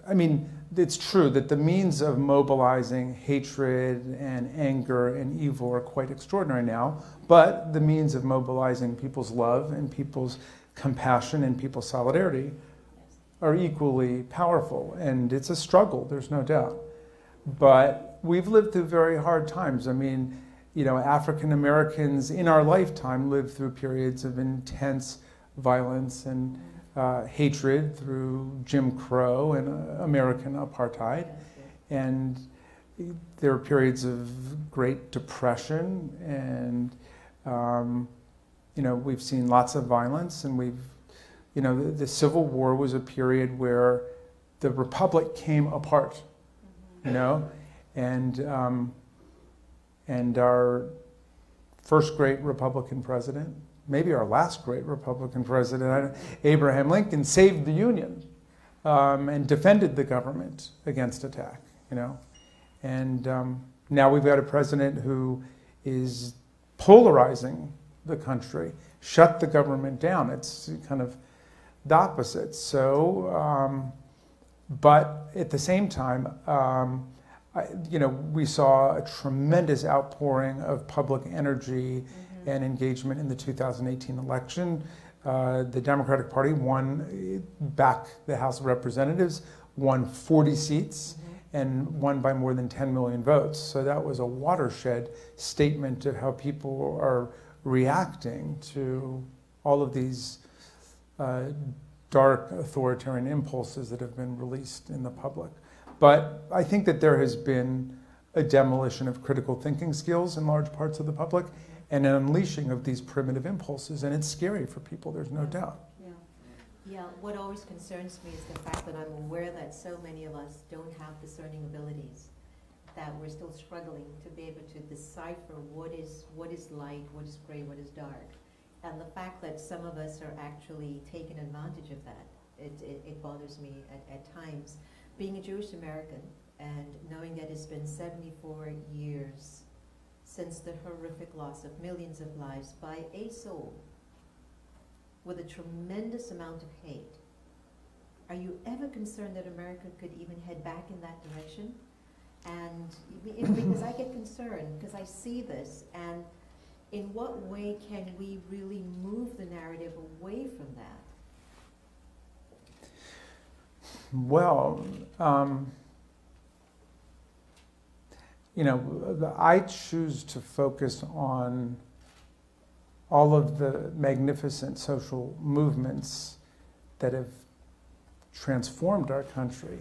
I mean, it's true that the means of mobilizing hatred and anger and evil are quite extraordinary now, but the means of mobilizing people's love and people's compassion and people's solidarity are equally powerful. And it's a struggle, there's no doubt. But we've lived through very hard times. I mean, you know, African Americans in our lifetime lived through periods of intense violence and hatred through Jim Crow and American apartheid. And there were periods of Great Depression, and you know, we've seen lots of violence, and we've, you know, the Civil War was a period where the Republic came apart, you know, and our first great Republican president, maybe our last great Republican president, Abraham Lincoln, saved the Union and defended the government against attack, you know. And now we've got a president who is polarizing the country, shut the government down. It's kind of the opposite. So, but at the same time, you know, we saw a tremendous outpouring of public energy and engagement in the 2018 election. The Democratic Party won back the House of Representatives, won 40 seats, and won by more than 10 million votes. So that was a watershed statement of how people are reacting to all of these dark authoritarian impulses that have been released in the public. But I think that there has been a demolition of critical thinking skills in large parts of the public, and an unleashing of these primitive impulses, and it's scary for people, there's no doubt. Yeah, what always concerns me is the fact that I'm aware that so many of us don't have discerning abilities, that we're still struggling to be able to decipher what is light, what is gray, what is dark. And the fact that some of us are actually taking advantage of that, it bothers me at times. Being a Jewish American and knowing that it's been 74 years since the horrific loss of millions of lives by a soul with a tremendous amount of hate, are you ever concerned that America could even head back in that direction? And because I get concerned, because I see this, and in what way can we really move the narrative away from that? Well, you know, I choose to focus on all of the magnificent social movements that have transformed our country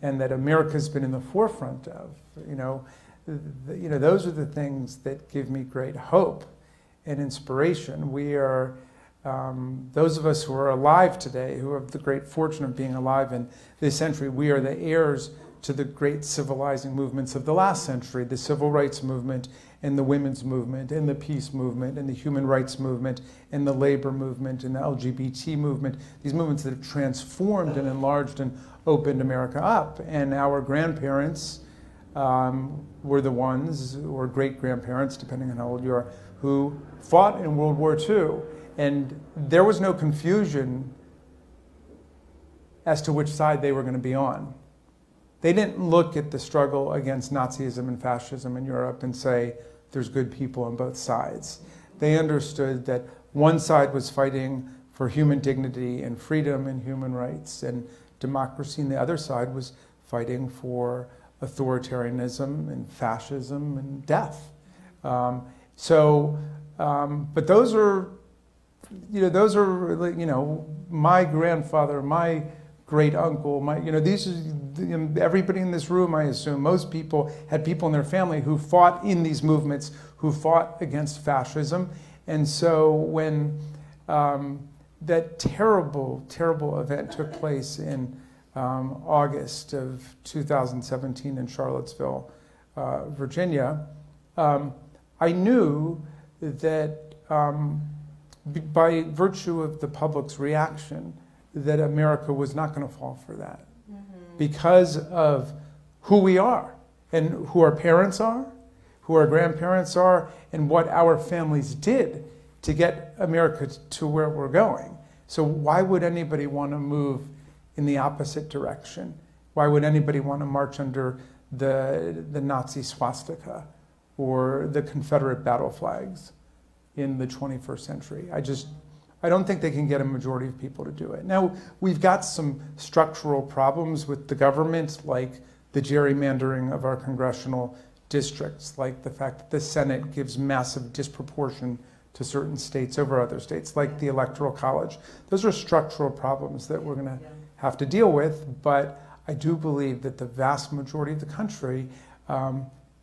and that America's been in the forefront of. You know, those are the things that give me great hope and inspiration. We are, those of us who are alive today, who have the great fortune of being alive in this century, we are the heirs to the great civilizing movements of the last century, the civil rights movement and the women's movement and the peace movement and the human rights movement and the labor movement and the LGBT movement, these movements that have transformed and enlarged and opened America up. And our grandparents were the ones, or great-grandparents, depending on how old you are, who fought in World War II. And there was no confusion as to which side they were going to be on. They didn't look at the struggle against Nazism and fascism in Europe and say, there's good people on both sides. They understood that one side was fighting for human dignity and freedom and human rights and democracy, and the other side was fighting for authoritarianism and fascism and death. But those are, my grandfather, my great uncle, these are, everybody in this room, I assume, most people had people in their family who fought in these movements, who fought against fascism. And so when that terrible, terrible event took place in August of 2017 in Charlottesville, Virginia, I knew that by virtue of the public's reaction, that America was not going to fall for that because of who we are and who our parents are, who our grandparents are, and what our families did to get America to where we're going. So why would anybody want to move in the opposite direction? Why would anybody want to march under the Nazi swastika or the Confederate battle flags in the 21st century? I don't think they can get a majority of people to do it. Now, we've got some structural problems with the government, like the gerrymandering of our congressional districts, like the fact that the Senate gives massive disproportion to certain states over other states, like the Electoral College. Those are structural problems that we're going to have to deal with, but I do believe that the vast majority of the country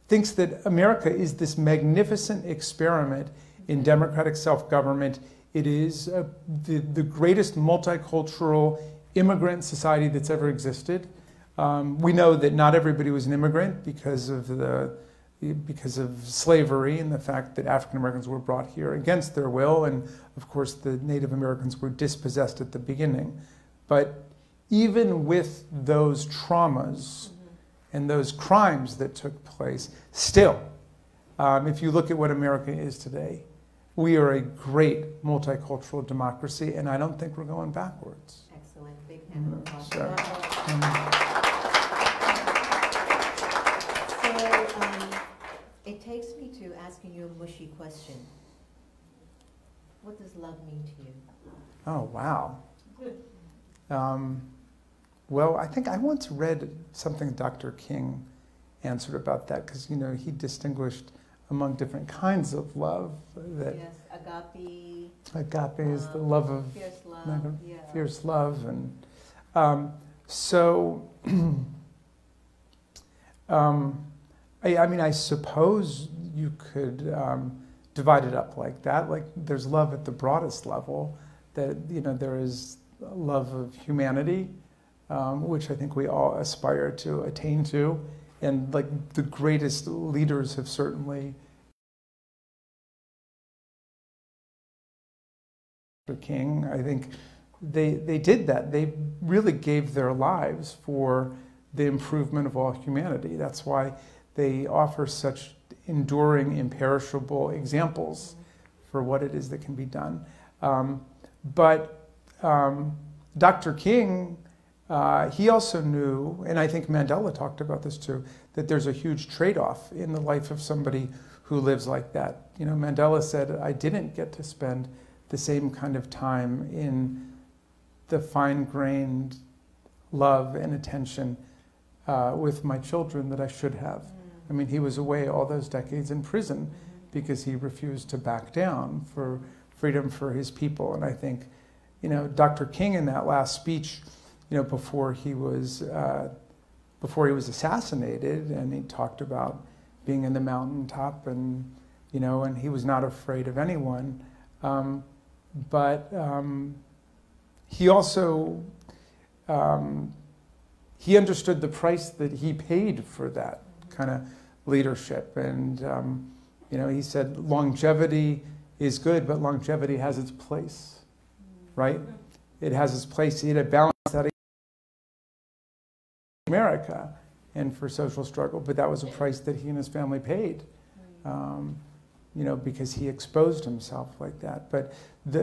thinks that America is this magnificent experiment in democratic self-government. It is the greatest multicultural immigrant society that's ever existed. We know that not everybody was an immigrant because of slavery and the fact that African Americans were brought here against their will, and of course the Native Americans were dispossessed at the beginning. But even with those traumas and those crimes that took place, still, if you look at what America is today, we are a great multicultural democracy, and I don't think we're going backwards. Excellent. Big hand of applause. So it takes me to asking you a mushy question. What does love mean to you? Oh, wow. Well, I think I once read something Dr. King answered about that, because, he distinguished among different kinds of love. That yes, agape. Agape is the love of fierce love. Fierce love, and I suppose you could divide it up like that. Like there's love at the broadest level. That there is love of humanity, which I think we all aspire to attain to. And like the greatest leaders have certainly, King, I think they did that. They really gave their lives for the improvement of all humanity. That's why they offer such enduring, imperishable examples for what it is that can be done. But Dr. King, he also knew, and I think Mandela talked about this too, that there's a huge trade-off in the life of somebody who lives like that. Mandela said, I didn't get to spend the same kind of time in the fine-grained love and attention with my children that I should have. I mean, he was away all those decades in prison because he refused to back down for freedom for his people. And I think, Dr. King in that last speech, before he was assassinated, and he talked about being in the mountaintop, and and he was not afraid of anyone. But he also he understood the price that he paid for that kind of leadership, and he said longevity is good, but longevity has its place, right? It has its place. He had to balance that in America and for social struggle, but that was a price that he and his family paid. Because he exposed himself like that. But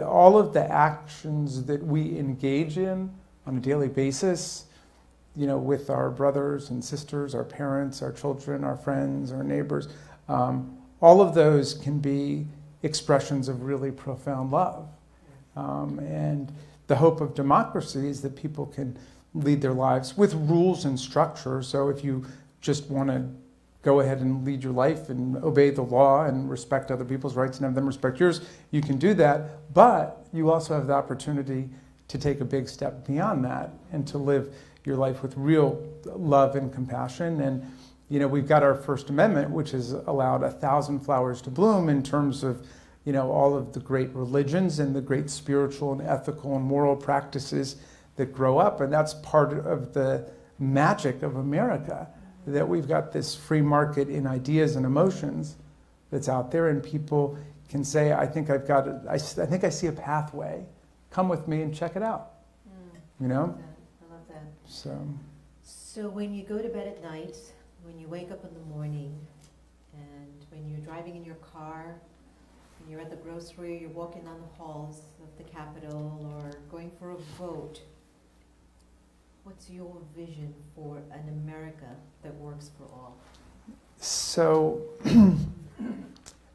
all of the actions that we engage in on a daily basis, you know, with our brothers and sisters, our parents, our children, our friends, our neighbors. All of those can be expressions of really profound love. And the hope of democracy is that people can lead their lives with rules and structure. So if you just want to go ahead and lead your life and obey the law and respect other people's rights and have them respect yours, you can do that. But you also have the opportunity to take a big step beyond that and to live your life with real love and compassion. And, you know, we've got our First Amendment, which has allowed 1,000 flowers to bloom in terms of, you know, all of the great religions and the great spiritual and ethical and moral practices that grow up. And that's part of the magic of America, that we've got this free market in ideas and emotions that's out there, and people can say, I think I've got it. I think I see a pathway. Come with me and check it out. You know? I love that. So when you go to bed at night, when you wake up in the morning, and when you're driving in your car, when you're at the grocery, you're walking down the halls of the Capitol or going for a vote, what's your vision for an America that works for all? So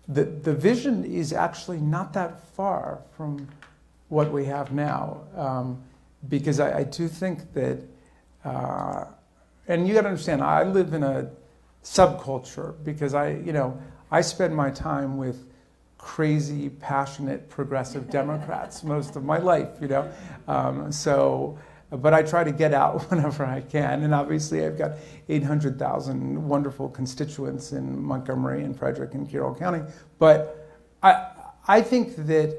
the vision is actually not that far from what we have now, because I do think that, and you got to understand, I live in a subculture because I spend my time with crazy, passionate, progressive Democrats most of my life, you know. But I try to get out whenever I can, and obviously I've got 800,000 wonderful constituents in Montgomery and Frederick and Carroll County. But I think that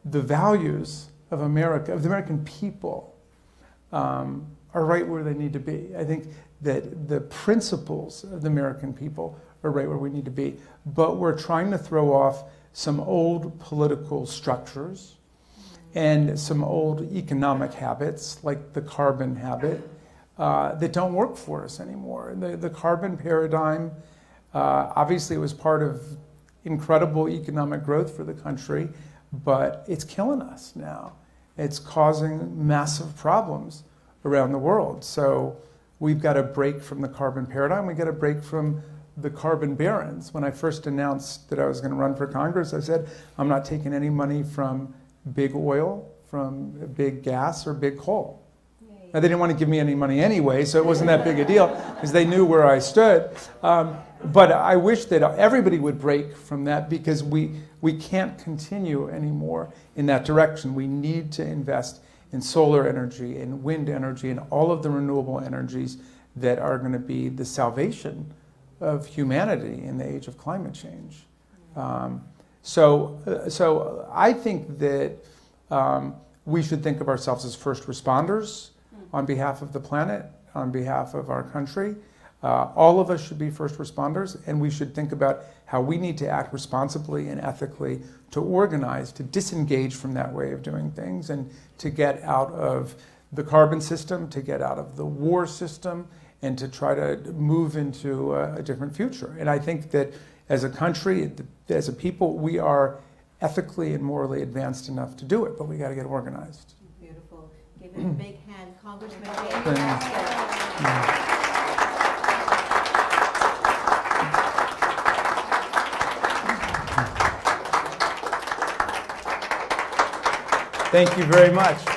the values of America, of the American people, are right where they need to be. I think that the principles of the American people are right where we need to be. But we're trying to throw off some old political structures and some old economic habits, like the carbon habit, that don't work for us anymore. The carbon paradigm, obviously it was part of incredible economic growth for the country, but it's killing us now. It's causing massive problems around the world. So we've got to break from the carbon paradigm. We've got to break from the carbon barons. When I first announced that I was going to run for Congress, I said, I'm not taking any money from big oil, from big gas, or big coal. Now, they didn't want to give me any money anyway, so it wasn't that big a deal, because they knew where I stood. But I wish that everybody would break from that, because we can't continue anymore in that direction. We need to invest in solar energy and wind energy and all of the renewable energies that are going to be the salvation of humanity in the age of climate change. So I think that we should think of ourselves as first responders on behalf of the planet, on behalf of our country. All of us should be first responders, and we should think about how we need to act responsibly and ethically to organize, to disengage from that way of doing things, and to get out of the carbon system, to get out of the war system, and to try to move into a different future. And I think that as a country, as a people, we are ethically and morally advanced enough to do it, but we got to get organized. Beautiful. Give it a big hand, Congressman Jamie Raskin. Thank you very much.